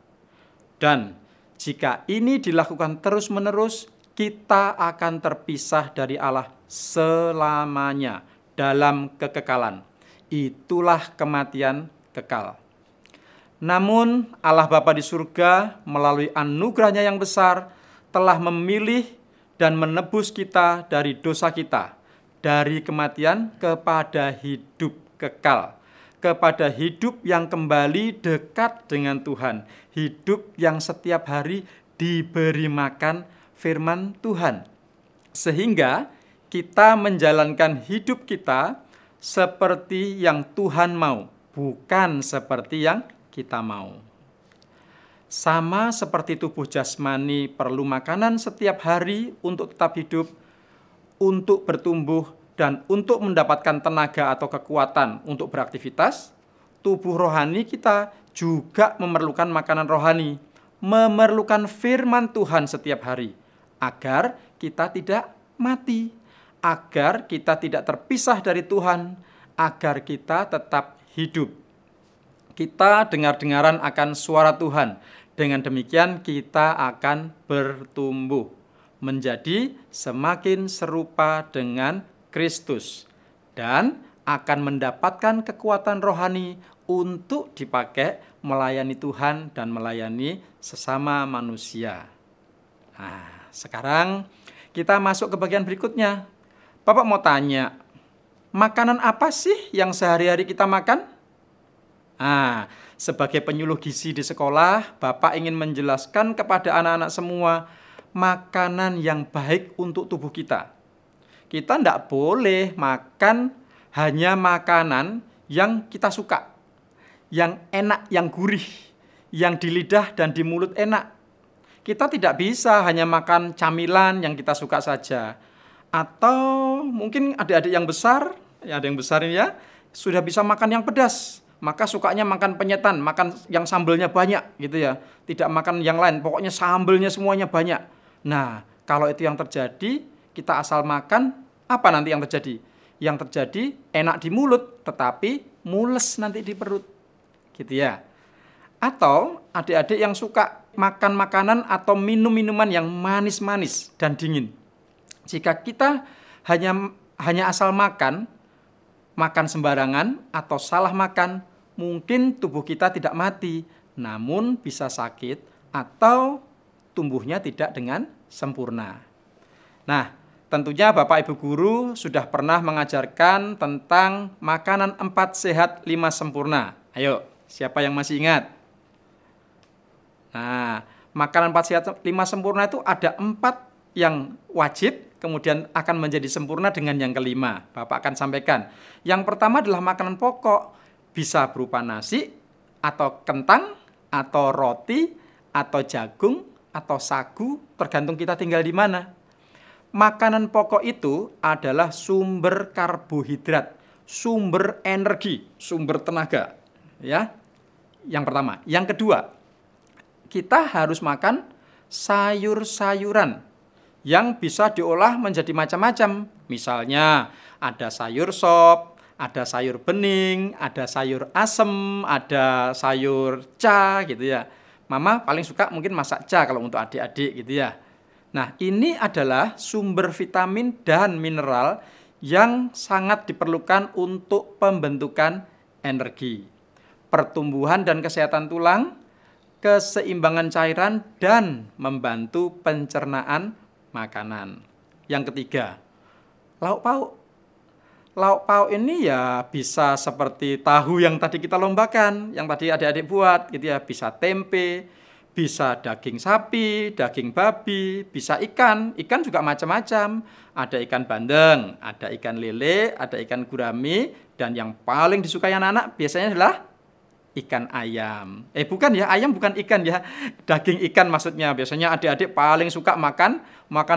Dan jika ini dilakukan terus-menerus, kita akan terpisah dari Allah selamanya dalam kekekalan. Itulah kematian kekal. Namun Allah Bapa di surga melalui anugerahnya yang besar telah memilih dan menebus kita dari dosa kita, dari kematian kepada hidup kekal, kepada hidup yang kembali dekat dengan Tuhan, hidup yang setiap hari diberi makan firman Tuhan. Sehingga kita menjalankan hidup kita seperti yang Tuhan mau, bukan seperti yang kita mau. Sama seperti tubuh jasmani perlu makanan setiap hari untuk tetap hidup, untuk bertumbuh, dan untuk mendapatkan tenaga atau kekuatan untuk beraktivitas, tubuh rohani kita juga memerlukan makanan rohani, memerlukan firman Tuhan setiap hari, agar kita tidak mati, agar kita tidak terpisah dari Tuhan, agar kita tetap hidup. Kita dengar-dengaran akan suara Tuhan. Dengan demikian kita akan bertumbuh menjadi semakin serupa dengan Kristus dan akan mendapatkan kekuatan rohani untuk dipakai melayani Tuhan dan melayani sesama manusia. Nah, sekarang kita masuk ke bagian berikutnya. Bapak mau tanya, makanan apa sih yang sehari-hari kita makan? Sebagai penyuluh gizi di sekolah, Bapak ingin menjelaskan kepada anak-anak semua makanan yang baik untuk tubuh kita. Kita tidak boleh makan hanya makanan yang kita suka, yang enak, yang gurih, yang di lidah dan di mulut enak. Kita tidak bisa hanya makan camilan yang kita suka saja. Atau mungkin adik-adik yang besar, ya ada yang besar ini ya, sudah bisa makan yang pedas. Maka sukanya makan penyetan, makan yang sambelnya banyak gitu ya. Tidak makan yang lain, pokoknya sambelnya semuanya banyak. Nah, kalau itu yang terjadi, kita asal makan, apa nanti yang terjadi? Yang terjadi enak di mulut, tetapi mules nanti di perut. Gitu ya. Atau adik-adik yang suka makan makanan atau minum minuman yang manis-manis dan dingin. Jika kita hanya asal makan sembarangan atau salah makan, mungkin tubuh kita tidak mati, namun bisa sakit atau tumbuhnya tidak dengan sempurna. Nah, tentunya Bapak Ibu Guru sudah pernah mengajarkan tentang makanan 4 sehat 5 sempurna. Ayo, siapa yang masih ingat? Nah, makanan 4 sehat 5 sempurna itu ada 4 yang wajib, kemudian akan menjadi sempurna dengan yang kelima. Bapak akan sampaikan. Yang pertama adalah makanan pokok. Bisa berupa nasi, atau kentang, atau roti, atau jagung, atau sagu, tergantung kita tinggal di mana. Makanan pokok itu adalah sumber karbohidrat, sumber energi, sumber tenaga. Ya, yang pertama. Yang kedua, kita harus makan sayur-sayuran yang bisa diolah menjadi macam-macam. Misalnya ada sayur sop, ada sayur bening, ada sayur asem, ada sayur ca gitu ya. Mama paling suka mungkin masak ca kalau untuk adik-adik gitu ya. Nah, ini adalah sumber vitamin dan mineral yang sangat diperlukan untuk pembentukan energi, pertumbuhan dan kesehatan tulang, keseimbangan cairan, dan membantu pencernaan makanan. Yang ketiga, lauk pauk. Lauk pauk ini ya bisa seperti tahu yang tadi kita lombakan, yang tadi adik-adik buat gitu ya, bisa tempe, bisa daging sapi, daging babi, bisa ikan. Ikan juga macam-macam. Ada ikan bandeng, ada ikan lele, ada ikan gurami, dan yang paling disukai anak-anak biasanya adalah ikan ayam. Bukan ya, ayam bukan ikan ya. Daging ikan maksudnya. Biasanya adik-adik paling suka makan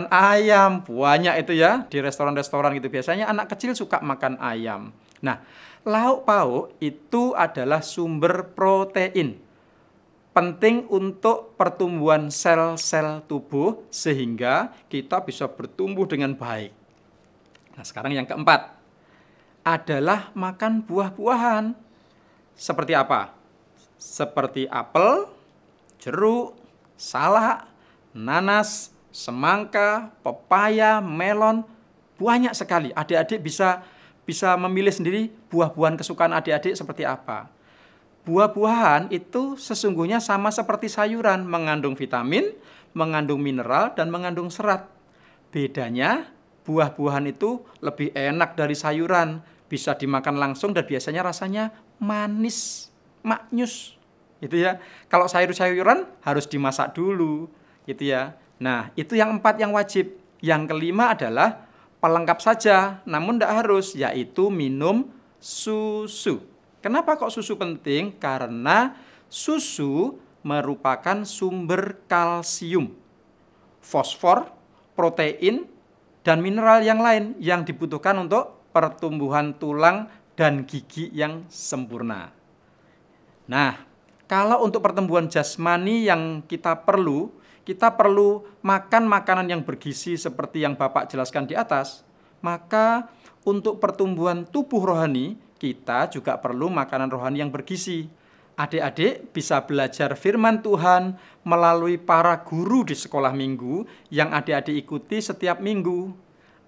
ayam. Banyak itu ya di restoran-restoran gitu. Biasanya anak kecil suka makan ayam. Nah, lauk pauk itu adalah sumber protein. Penting untuk pertumbuhan sel-sel tubuh sehingga kita bisa bertumbuh dengan baik. Nah, sekarang yang keempat adalah makan buah-buahan. Seperti apa? Seperti apel, jeruk, salak, nanas, semangka, pepaya, melon, banyak sekali. Adik-adik bisa memilih sendiri buah-buahan kesukaan adik-adik seperti apa. Buah-buahan itu sesungguhnya sama seperti sayuran, mengandung vitamin, mengandung mineral, dan mengandung serat. Bedanya, buah-buahan itu lebih enak dari sayuran, bisa dimakan langsung dan biasanya rasanya manis, maknyus, gitu ya. Kalau sayur-sayuran harus dimasak dulu, gitu ya. Nah, itu yang 4 yang wajib. Yang kelima adalah pelengkap saja, namun tidak harus, yaitu minum susu. Kenapa kok susu penting? Karena susu merupakan sumber kalsium, fosfor, protein, dan mineral yang lain yang dibutuhkan untuk pertumbuhan tulang dan gigi yang sempurna. Nah, kalau untuk pertumbuhan jasmani yang kita perlu makan makanan yang bergizi seperti yang Bapak jelaskan di atas. Maka untuk pertumbuhan tubuh rohani, kita juga perlu makanan rohani yang bergizi. Adik-adik bisa belajar firman Tuhan melalui para guru di sekolah minggu yang adik-adik ikuti setiap minggu.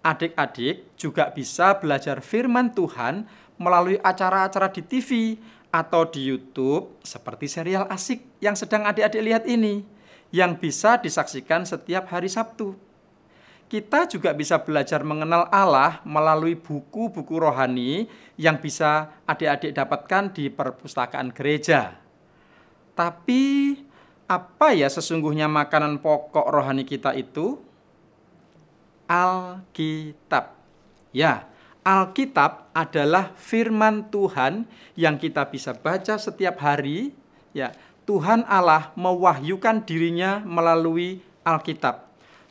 Adik-adik juga bisa belajar firman Tuhan melalui acara-acara di TV atau di YouTube seperti serial asik yang sedang adik-adik lihat ini, yang bisa disaksikan setiap hari Sabtu. Kita juga bisa belajar mengenal Allah melalui buku-buku rohani yang bisa adik-adik dapatkan di perpustakaan gereja. Tapi apa ya sesungguhnya makanan pokok rohani kita itu? Alkitab. Ya, Alkitab adalah firman Tuhan yang kita bisa baca setiap hari. Ya, Tuhan Allah mewahyukan dirinya melalui Alkitab.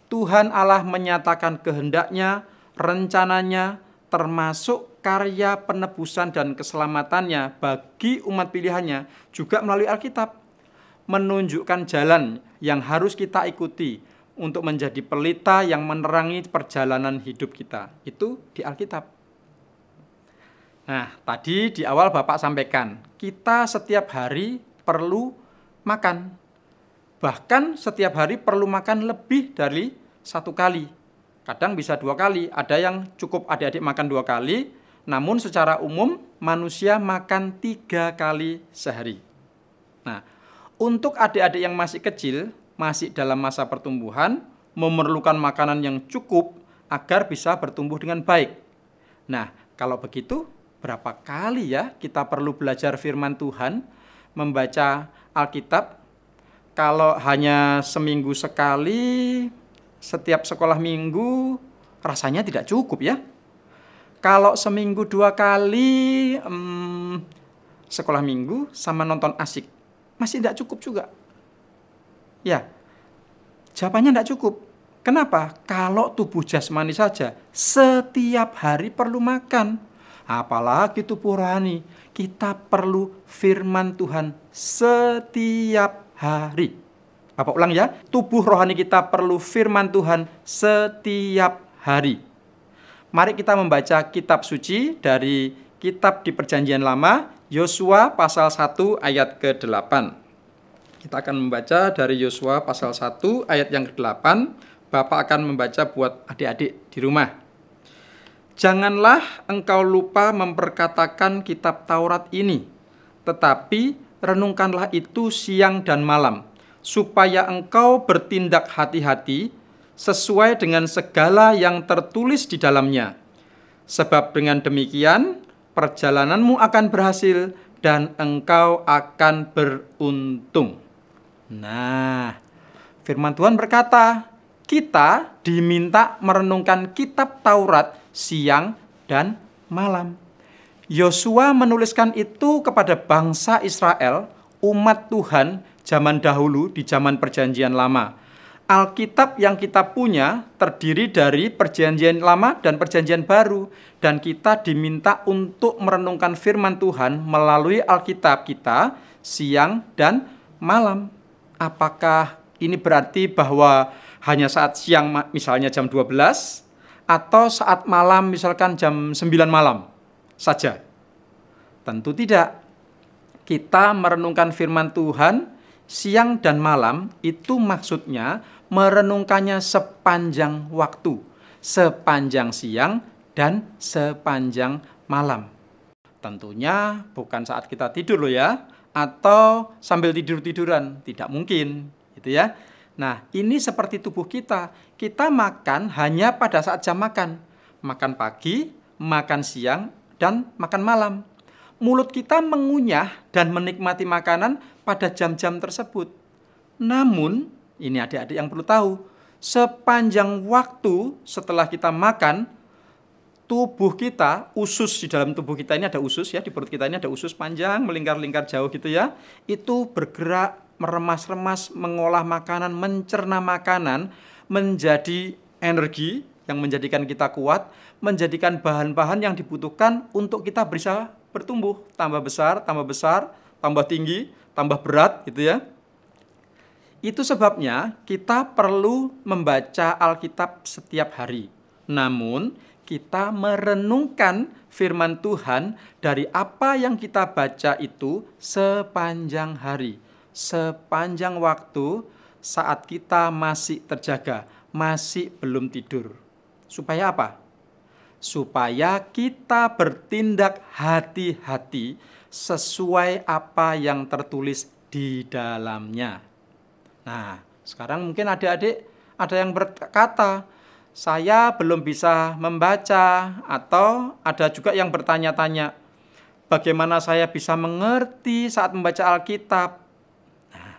Tuhan Allah menyatakan kehendaknya, rencananya, termasuk karya penebusan dan keselamatannya bagi umat pilihannya juga melalui Alkitab. Menunjukkan jalan yang harus kita ikuti untuk menjadi pelita yang menerangi perjalanan hidup kita. Itu di Alkitab. Nah, tadi di awal Bapak sampaikan, kita setiap hari perlu makan. Bahkan setiap hari perlu makan lebih dari 1 kali. Kadang bisa 2 kali, ada yang cukup adik-adik makan 2 kali, namun secara umum manusia makan 3 kali sehari. Nah, untuk adik-adik yang masih kecil, masih dalam masa pertumbuhan, memerlukan makanan yang cukup agar bisa bertumbuh dengan baik. Nah, kalau begitu, berapa kali ya kita perlu belajar firman Tuhan, membaca Alkitab? Kalau hanya seminggu sekali, setiap sekolah minggu, rasanya tidak cukup ya. Kalau seminggu 2 kali, sekolah minggu sama nonton asik, masih tidak cukup juga. Ya, jawabannya tidak cukup. Kenapa? Kalau tubuh jasmani saja setiap hari perlu makan, apalagi tubuh rohani, kita perlu firman Tuhan setiap hari. Bapak ulang ya, tubuh rohani kita perlu firman Tuhan setiap hari. Mari kita membaca kitab suci dari kitab di Perjanjian Lama, Yosua pasal 1 ayat ke-8. Kita akan membaca dari Yosua pasal 1 ayat yang ke-8. Bapak akan membaca buat adik-adik di rumah. Janganlah engkau lupa memperkatakan kitab Taurat ini, tetapi renungkanlah itu siang dan malam, supaya engkau bertindak hati-hati sesuai dengan segala yang tertulis di dalamnya. Sebab dengan demikian perjalananmu akan berhasil dan engkau akan beruntung. Nah, firman Tuhan berkata, kita diminta merenungkan kitab Taurat siang dan malam. Yosua menuliskan itu kepada bangsa Israel, umat Tuhan zaman dahulu di zaman Perjanjian Lama. Alkitab yang kita punya terdiri dari Perjanjian Lama dan Perjanjian Baru, dan kita diminta untuk merenungkan firman Tuhan melalui Alkitab kita siang dan malam. Apakah ini berarti bahwa hanya saat siang misalnya jam 12 atau saat malam misalkan jam 9 malam saja? Tentu tidak. Kita merenungkan firman Tuhan siang dan malam itu maksudnya merenungkannya sepanjang waktu, sepanjang siang dan sepanjang malam. Tentunya bukan saat kita tidur loh ya, atau sambil tidur-tiduran, tidak mungkin, gitu ya. Nah, ini seperti tubuh kita. Kita makan hanya pada saat jam makan. Makan pagi, makan siang, dan makan malam. Mulut kita mengunyah dan menikmati makanan pada jam-jam tersebut. Namun, ini adik-adik yang perlu tahu, sepanjang waktu setelah kita makan, tubuh kita, usus di dalam tubuh kita ini ada usus ya, di perut kita ini ada usus panjang, melingkar-lingkar jauh gitu ya. Itu bergerak, meremas-remas, mengolah makanan, mencerna makanan, menjadi energi yang menjadikan kita kuat, menjadikan bahan-bahan yang dibutuhkan untuk kita bisa bertumbuh, tambah besar, tambah tinggi, tambah berat gitu ya. Itu sebabnya kita perlu membaca Alkitab setiap hari. Namun, kita merenungkan firman Tuhan dari apa yang kita baca itu sepanjang hari, sepanjang waktu saat kita masih terjaga, masih belum tidur. Supaya apa? Supaya kita bertindak hati-hati sesuai apa yang tertulis di dalamnya. Nah, sekarang mungkin adik-adik ada yang berkata, saya belum bisa membaca, atau ada juga yang bertanya-tanya, bagaimana saya bisa mengerti saat membaca Alkitab? Nah,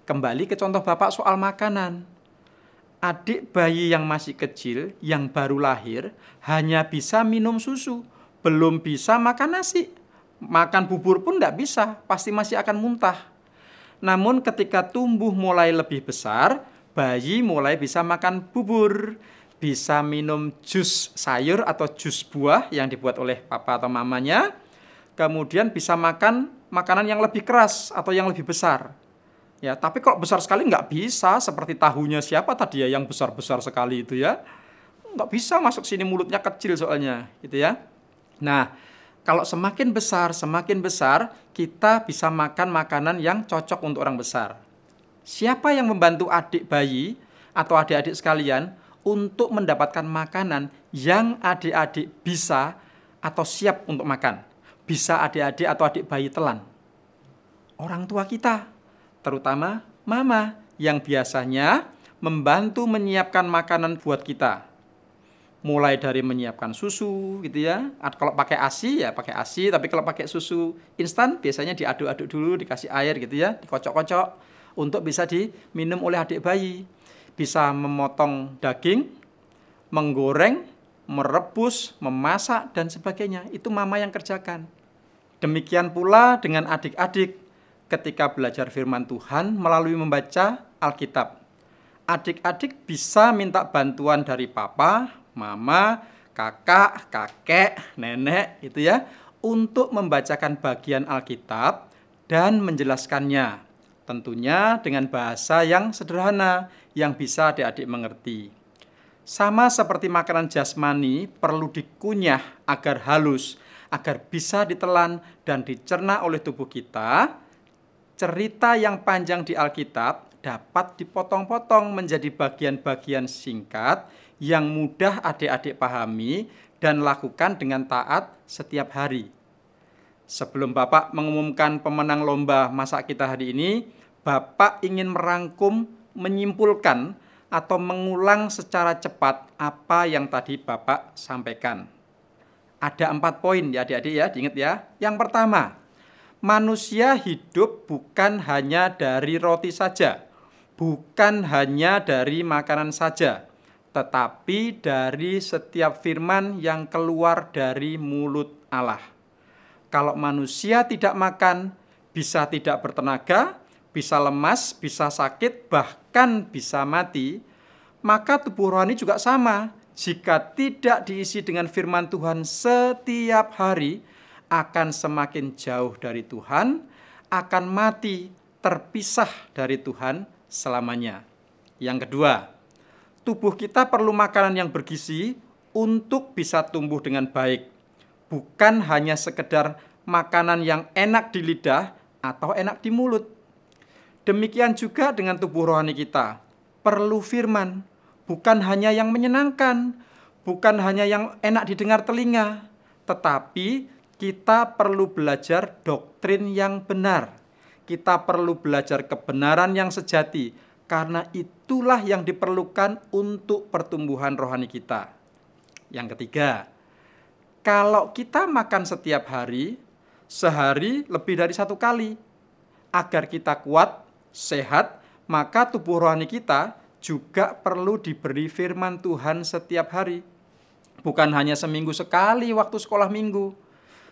kembali ke contoh Bapak soal makanan. adik bayi yang masih kecil, yang baru lahir, hanya bisa minum susu, belum bisa makan nasi. Makan bubur pun tidak bisa, pasti masih akan muntah. Namun ketika tumbuh mulai lebih besar, bayi mulai bisa makan bubur, bisa minum jus sayur atau jus buah yang dibuat oleh papa atau mamanya, kemudian bisa makan makanan yang lebih keras atau yang lebih besar. Ya, tapi kalau besar sekali nggak bisa, seperti tahunya siapa tadi ya yang besar-besar sekali itu ya. Nggak bisa masuk sini, mulutnya kecil soalnya, gitu ya. Nah, kalau semakin besar, kita bisa makan makanan yang cocok untuk orang besar. Siapa yang membantu adik bayi atau adik-adik sekalian untuk mendapatkan makanan yang adik-adik bisa atau siap untuk makan? Bisa adik-adik atau adik bayi telan? Orang tua kita, terutama mama yang biasanya membantu menyiapkan makanan buat kita. Mulai dari menyiapkan susu gitu ya. Kalau pakai ASI ya pakai ASI, tapi kalau pakai susu instan biasanya diaduk-aduk dulu, dikasih air gitu ya, dikocok-kocok untuk bisa diminum oleh adik bayi. Bisa memotong daging, menggoreng, merebus, memasak dan sebagainya. Itu mama yang kerjakan. Demikian pula dengan adik-adik ketika belajar firman Tuhan melalui membaca Alkitab. Adik-adik bisa minta bantuan dari papa, mama, kakak, kakek, nenek gitu ya, untuk membacakan bagian Alkitab dan menjelaskannya. Tentunya dengan bahasa yang sederhana yang bisa adik-adik mengerti. Sama seperti makanan jasmani perlu dikunyah agar halus, agar bisa ditelan dan dicerna oleh tubuh kita, cerita yang panjang di Alkitab dapat dipotong-potong menjadi bagian-bagian singkat yang mudah adik-adik pahami dan lakukan dengan taat setiap hari. Sebelum Bapak mengumumkan pemenang lomba masak kita hari ini, Bapak ingin merangkum, menyimpulkan, atau mengulang secara cepat apa yang tadi Bapak sampaikan. Ada 4 poin ya adik-adik ya, diingat ya. Yang pertama, manusia hidup bukan hanya dari roti saja, bukan hanya dari makanan saja, tetapi dari setiap firman yang keluar dari mulut Allah. Kalau manusia tidak makan, bisa tidak bertenaga, bisa lemas, bisa sakit, bahkan bisa mati, maka tubuh rohani juga sama. Jika tidak diisi dengan firman Tuhan setiap hari, akan semakin jauh dari Tuhan, akan mati, terpisah dari Tuhan selamanya. Yang kedua, tubuh kita perlu makanan yang bergizi untuk bisa tumbuh dengan baik. Bukan hanya sekedar makanan yang enak di lidah atau enak di mulut. Demikian juga dengan tubuh rohani kita. Perlu firman, bukan hanya yang menyenangkan, bukan hanya yang enak didengar telinga, tetapi kita perlu belajar doktrin yang benar. Kita perlu belajar kebenaran yang sejati, karena itulah yang diperlukan untuk pertumbuhan rohani kita. Yang ketiga, kalau kita makan setiap hari, sehari lebih dari 1 kali, agar kita kuat, sehat, maka tubuh rohani kita juga perlu diberi firman Tuhan setiap hari. Bukan hanya seminggu sekali waktu sekolah minggu.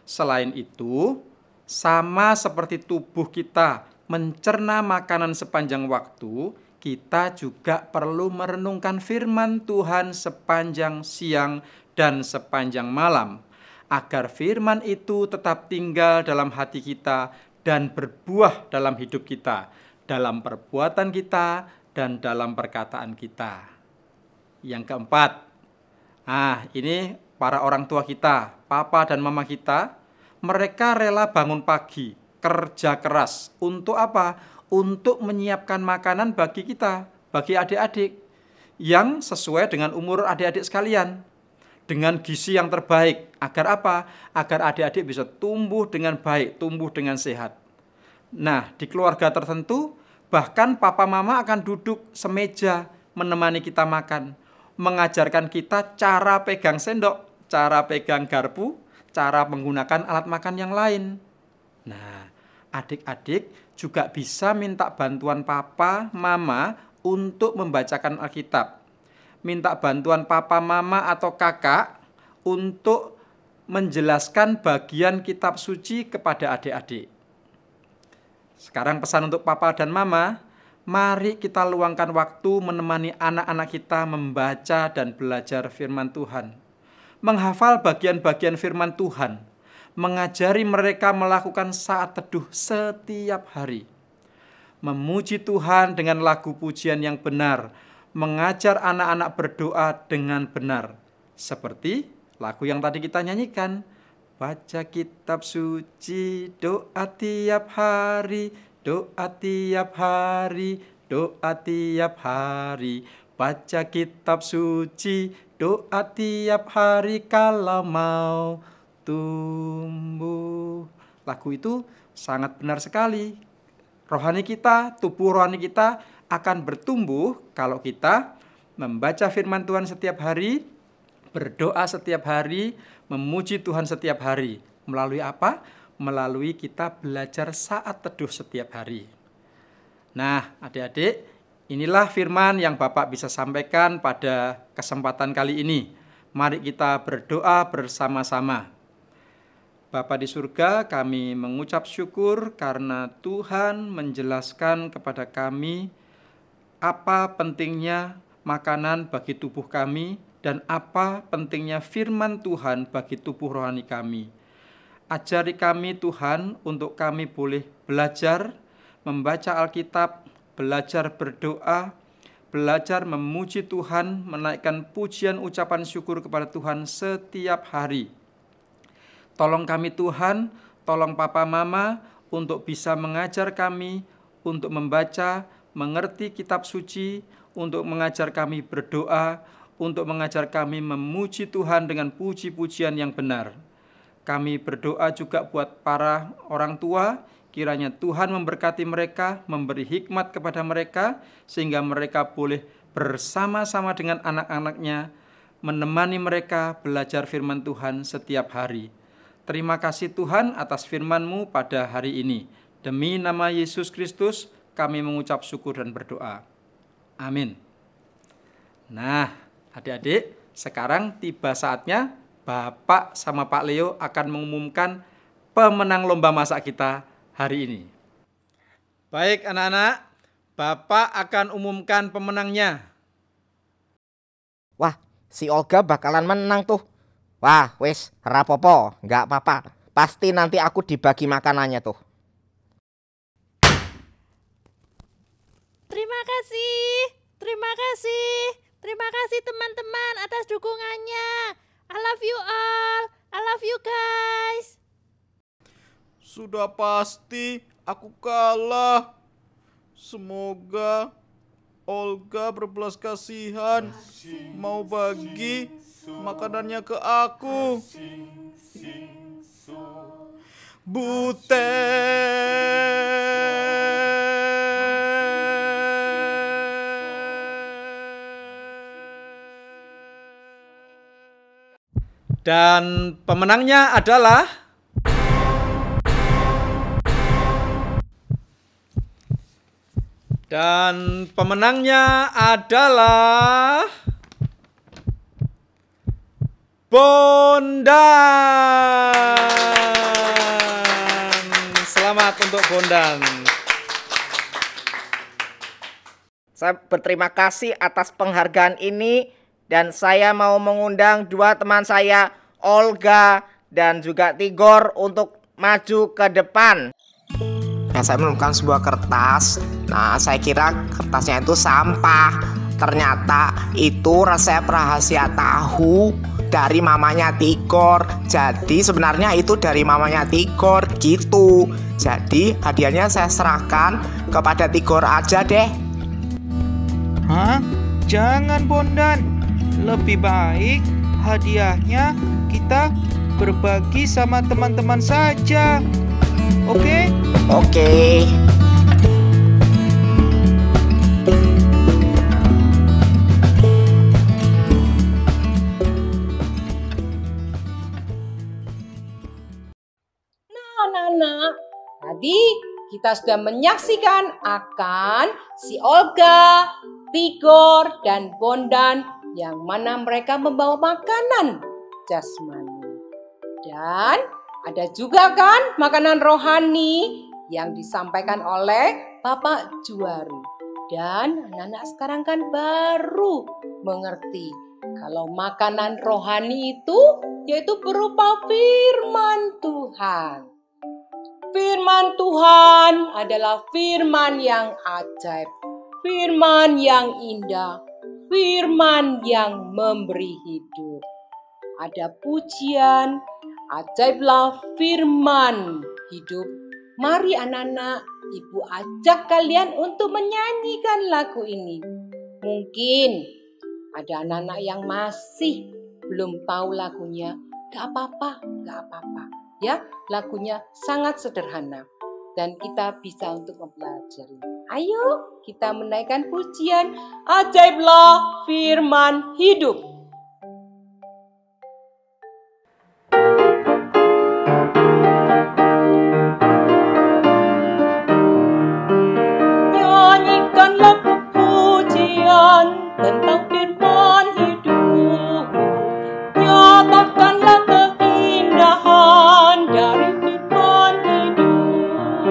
Selain itu, sama seperti tubuh kita mencerna makanan sepanjang waktu, kita juga perlu merenungkan firman Tuhan sepanjang siang dan sepanjang malam, agar firman itu tetap tinggal dalam hati kita dan berbuah dalam hidup kita, dalam perbuatan kita, dan dalam perkataan kita. Yang keempat, ini para orang tua kita, papa dan mama kita, mereka rela bangun pagi, kerja keras. Untuk apa? Untuk menyiapkan makanan bagi kita, bagi adik-adik, yang sesuai dengan umur adik-adik sekalian, dengan gizi yang terbaik. Agar apa? Agar adik-adik bisa tumbuh dengan baik, tumbuh dengan sehat. Nah, di keluarga tertentu, bahkan papa mama akan duduk semeja menemani kita makan, mengajarkan kita cara pegang sendok, cara pegang garpu, cara menggunakan alat makan yang lain. Nah, adik-adik juga bisa minta bantuan papa, mama untuk membacakan Alkitab. Minta bantuan papa, mama, atau kakak untuk menjelaskan bagian kitab suci kepada adik-adik. Sekarang pesan untuk papa dan mama, mari kita luangkan waktu menemani anak-anak kita membaca dan belajar firman Tuhan. Menghafal bagian-bagian firman Tuhan, mengajari mereka melakukan saat teduh setiap hari. Memuji Tuhan dengan lagu pujian yang benar, mengajar anak-anak berdoa dengan benar. Seperti lagu yang tadi kita nyanyikan. Baca kitab suci, doa tiap hari, doa tiap hari, doa tiap hari. Baca kitab suci, doa tiap hari kalau mau tumbuh. Lagu itu sangat benar sekali. Rohani kita, tubuh rohani kita akan bertumbuh kalau kita membaca firman Tuhan setiap hari, berdoa setiap hari, memuji Tuhan setiap hari. Melalui apa? Melalui kita belajar saat teduh setiap hari. Nah, adik-adik, inilah firman yang Bapak bisa sampaikan pada kesempatan kali ini. Mari kita berdoa bersama-sama. Bapa di surga, kami mengucap syukur karena Tuhan menjelaskan kepada kami apa pentingnya makanan bagi tubuh kami dan apa pentingnya firman Tuhan bagi tubuh rohani kami. Ajari kami Tuhan untuk kami boleh belajar membaca Alkitab, belajar berdoa, belajar memuji Tuhan, menaikkan pujian ucapan syukur kepada Tuhan setiap hari. Tolong kami Tuhan, tolong papa mama untuk bisa mengajar kami untuk membaca, mengerti kitab suci, untuk mengajar kami berdoa, untuk mengajar kami memuji Tuhan dengan puji-pujian yang benar. Kami berdoa juga buat para orang tua, kiranya Tuhan memberkati mereka, memberi hikmat kepada mereka, sehingga mereka boleh bersama-sama dengan anak-anaknya, menemani mereka belajar firman Tuhan setiap hari. Terima kasih Tuhan atas firman-Mu pada hari ini. Demi nama Yesus Kristus, kami mengucap syukur dan berdoa. Amin. Nah, adik-adik, sekarang tiba saatnya Bapak sama Pak Leo akan mengumumkan pemenang lomba masak kita hari ini. Baik anak-anak, Bapak akan umumkan pemenangnya. Wah, si Olga bakalan menang tuh. Wah, wis, rapopo, nggak apa-apa. Pasti nanti aku dibagi makanannya tuh. Terima kasih teman-teman atas dukungannya. I love you all. I love you guys. Sudah pasti aku kalah. Semoga Olga berbelas kasihan mau bagi makanannya ke aku. Dan pemenangnya adalah Bondan. Selamat untuk Bondan. Saya berterima kasih atas penghargaan ini dan saya mau mengundang dua teman saya, Olga dan juga Tigor, untuk maju ke depan. Nah, saya menemukan sebuah kertas. Nah, saya kira kertasnya itu sampah. Ternyata itu resep rahasia tahu dari mamanya Tigor. Jadi sebenarnya itu dari mamanya Tigor gitu. Jadi hadiahnya saya serahkan kepada Tigor aja deh. Hah? Jangan Bondan. Lebih baik hadiahnya kita berbagi sama teman-teman saja. Oke? Oke. Nah, anak-anak, tadi kita sudah menyaksikan akan si Olga, Tigor, dan Bondan yang mana mereka membawa makanan jasmani. Dan ada juga kan makanan rohani yang disampaikan oleh Bapak Juari. Dan anak-anak sekarang kan baru mengerti kalau makanan rohani itu yaitu berupa firman Tuhan. Firman Tuhan adalah firman yang ajaib, firman yang indah, firman yang memberi hidup. Ada pujian, ajaiblah firman hidup. Mari anak-anak, Ibu ajak kalian untuk menyanyikan lagu ini. Mungkin ada anak-anak yang masih belum tahu lagunya. Gak apa-apa. Ya, lagunya sangat sederhana. Dan kita bisa untuk mempelajari. Ayo kita menaikkan pujian, ajaiblah firman hidup. Tentang firman hidup, nyatakanlah keindahan dari firman hidup.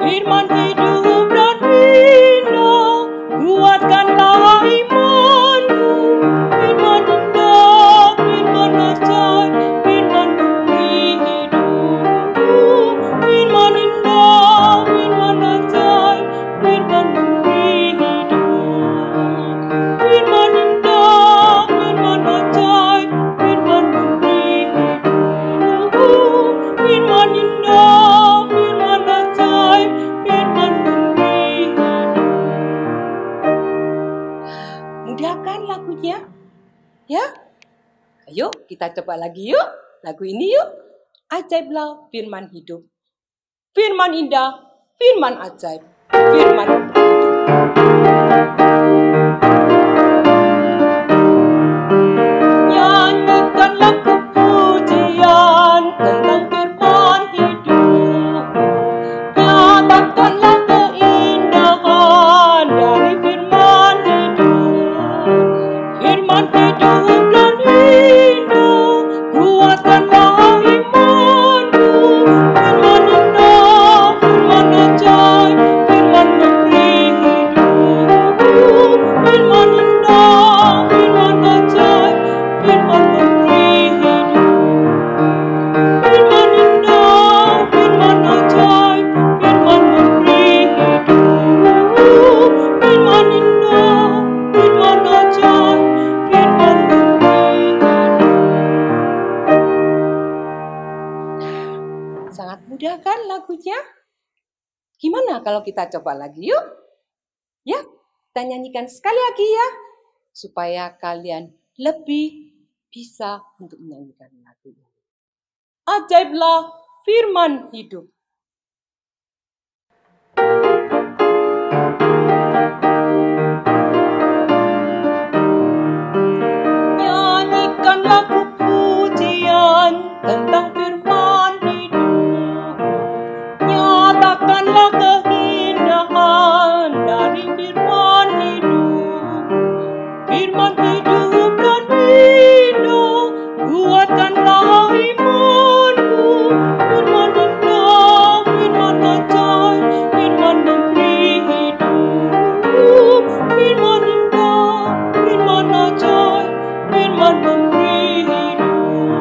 Firman hidup dan indah, kuatkanlah imanmu. Firman indah, firman ajaib, firman memberi hidup. Firman indah, firman ajaib, firman memberi hidup. Firman indah, firman ajaib, firman memberi hidup. Firman indah, firman ajaib, firman memberi hidup. Mudah kan lagunya? Ya? Ayo kita coba lagi yuk. Lagu ini yuk. Ajaiblah firman hidup. Firman indah, firman ajaib, firman memberi hidup. Nyanyikanlah kepujian tentang firman hidup. Nyatakanlah keindahan dari firman hidup. Firman hidup dan indah, kuatkanlah imanmu. Firman indah, firman ajaib, firman memberi hidup. Firman indah, firman ajaib, firman memberi hidup. Firman indah, firman ajaib, firman memberi hidup. Firman indah, firman ajaib, firman memberi hidup. Sangat mudah kan lagunya? Gimana kalau kita coba lagi yuk? Ya, kita nyanyikan sekali lagi ya. Supaya kalian lebih bisa untuk menyanyikan lagu ini. Ajaiblah firman hidup. Nyanyikanlah pujian tentang firman hidup. Nyatakanlah keindahan dari firman hidup. Firman hidup dan indah, kuatkanlah imanmu. Firman indah, firman ajaib, firman memberi hidup. Firman indah, firman ajaib, firman memberi hidup.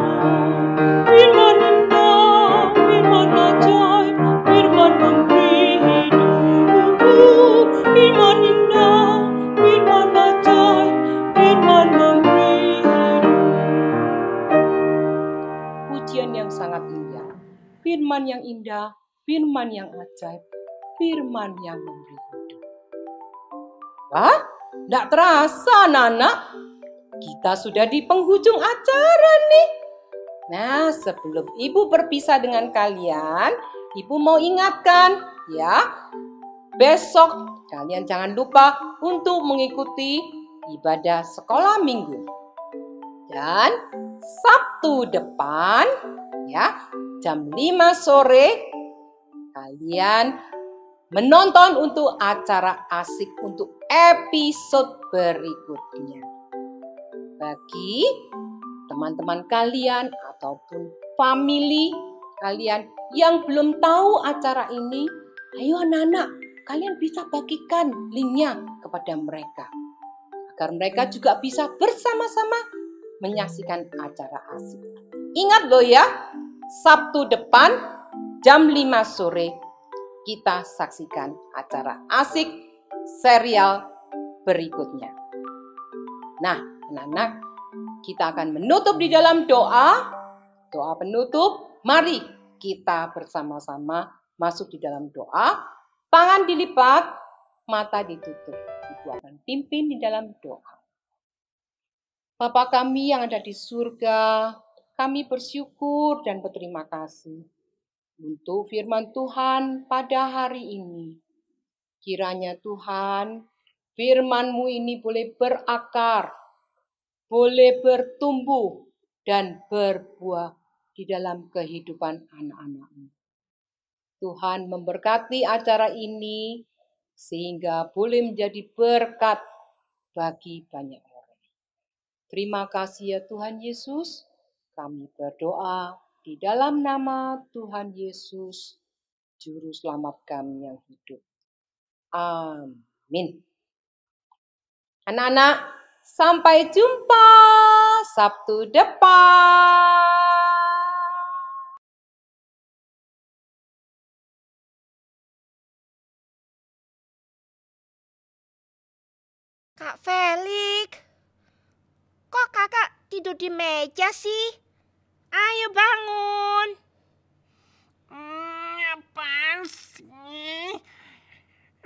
Firman indah, firman ajaib, firman memberi hidup. Firman indah, firman ajaib, firman memberi hidup. Pujian yang sangat indah, firman yang indah, firman yang ajaib, firman yang memberi hidup. Wah, tidak terasa anak-anak, kita sudah di penghujung acara nih. Nah, sebelum Ibu berpisah dengan kalian, Ibu mau ingatkan ya, besok kalian jangan lupa untuk mengikuti ibadah sekolah minggu. Dan Sabtu depan ya, jam 5 sore kalian menonton untuk acara asik untuk episode berikutnya. Bagi teman-teman kalian ataupun family kalian yang belum tahu acara ini, ayo anak-anak, kalian bisa bagikan linknya kepada mereka. Agar mereka juga bisa bersama-sama menyaksikan acara asik. Ingat loh ya, Sabtu depan jam 5 sore kita saksikan acara asik serial berikutnya. Nah, anak-anak, kita akan menutup di dalam doa penutup. Mari kita bersama-sama masuk di dalam doa, tangan dilipat, mata ditutup. Ibu akan pimpin di dalam doa. Bapa kami yang ada di surga, kami bersyukur dan berterima kasih untuk firman Tuhan pada hari ini. Kiranya Tuhan, firman-Mu ini boleh berakar, boleh bertumbuh dan berbuah di dalam kehidupan anak-anak-Mu. Tuhan memberkati acara ini sehingga boleh menjadi berkat bagi banyak orang. Terima kasih ya Tuhan Yesus. Kami berdoa di dalam nama Tuhan Yesus, Juru Selamat kami yang hidup. Amin. Anak-anak, sampai jumpa Sabtu depan. Kak Felix, kok kakak tidur di meja sih? Ayo bangun. Apaan sih?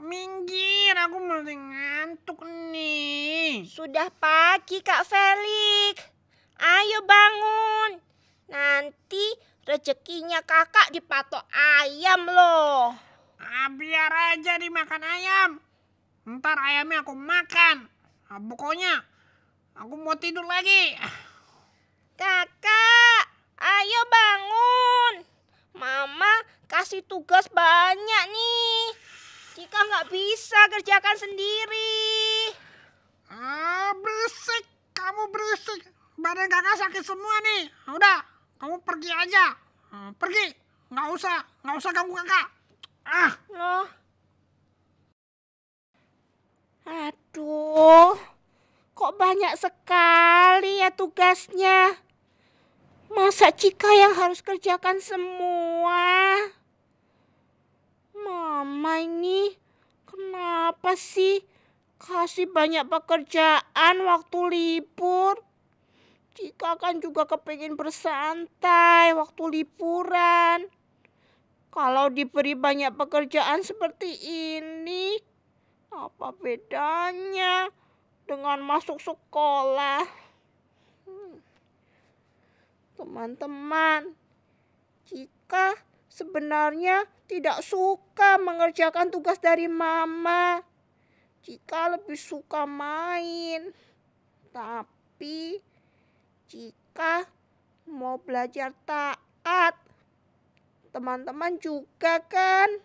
Minggir, aku mulai ngantuk nih. Sudah pagi Kak Felix. Ayo bangun. Nanti rezekinya kakak dipatok ayam loh. Biar aja dimakan ayam. Ntar ayamnya aku makan. Pokoknya aku mau tidur lagi. Kakak, ayo bangun. Mama kasih tugas banyak nih. Jika nggak bisa kerjakan sendiri. Berisik, kamu berisik. Badan kakak sakit semua nih. Udah, kamu pergi aja. Pergi, nggak usah ganggu kakak. Loh. Aduh, kok banyak sekali ya tugasnya. Masa Cika yang harus kerjakan semua? Mama ini kenapa sih kasih banyak pekerjaan waktu libur? Cika kan juga kepingin bersantai waktu liburan. Kalau diberi banyak pekerjaan seperti ini, apa bedanya dengan masuk sekolah? Teman-teman, Cika sebenarnya tidak suka mengerjakan tugas dari Mama. Cika lebih suka main. Tapi Cika mau belajar taat. Teman-teman juga kan?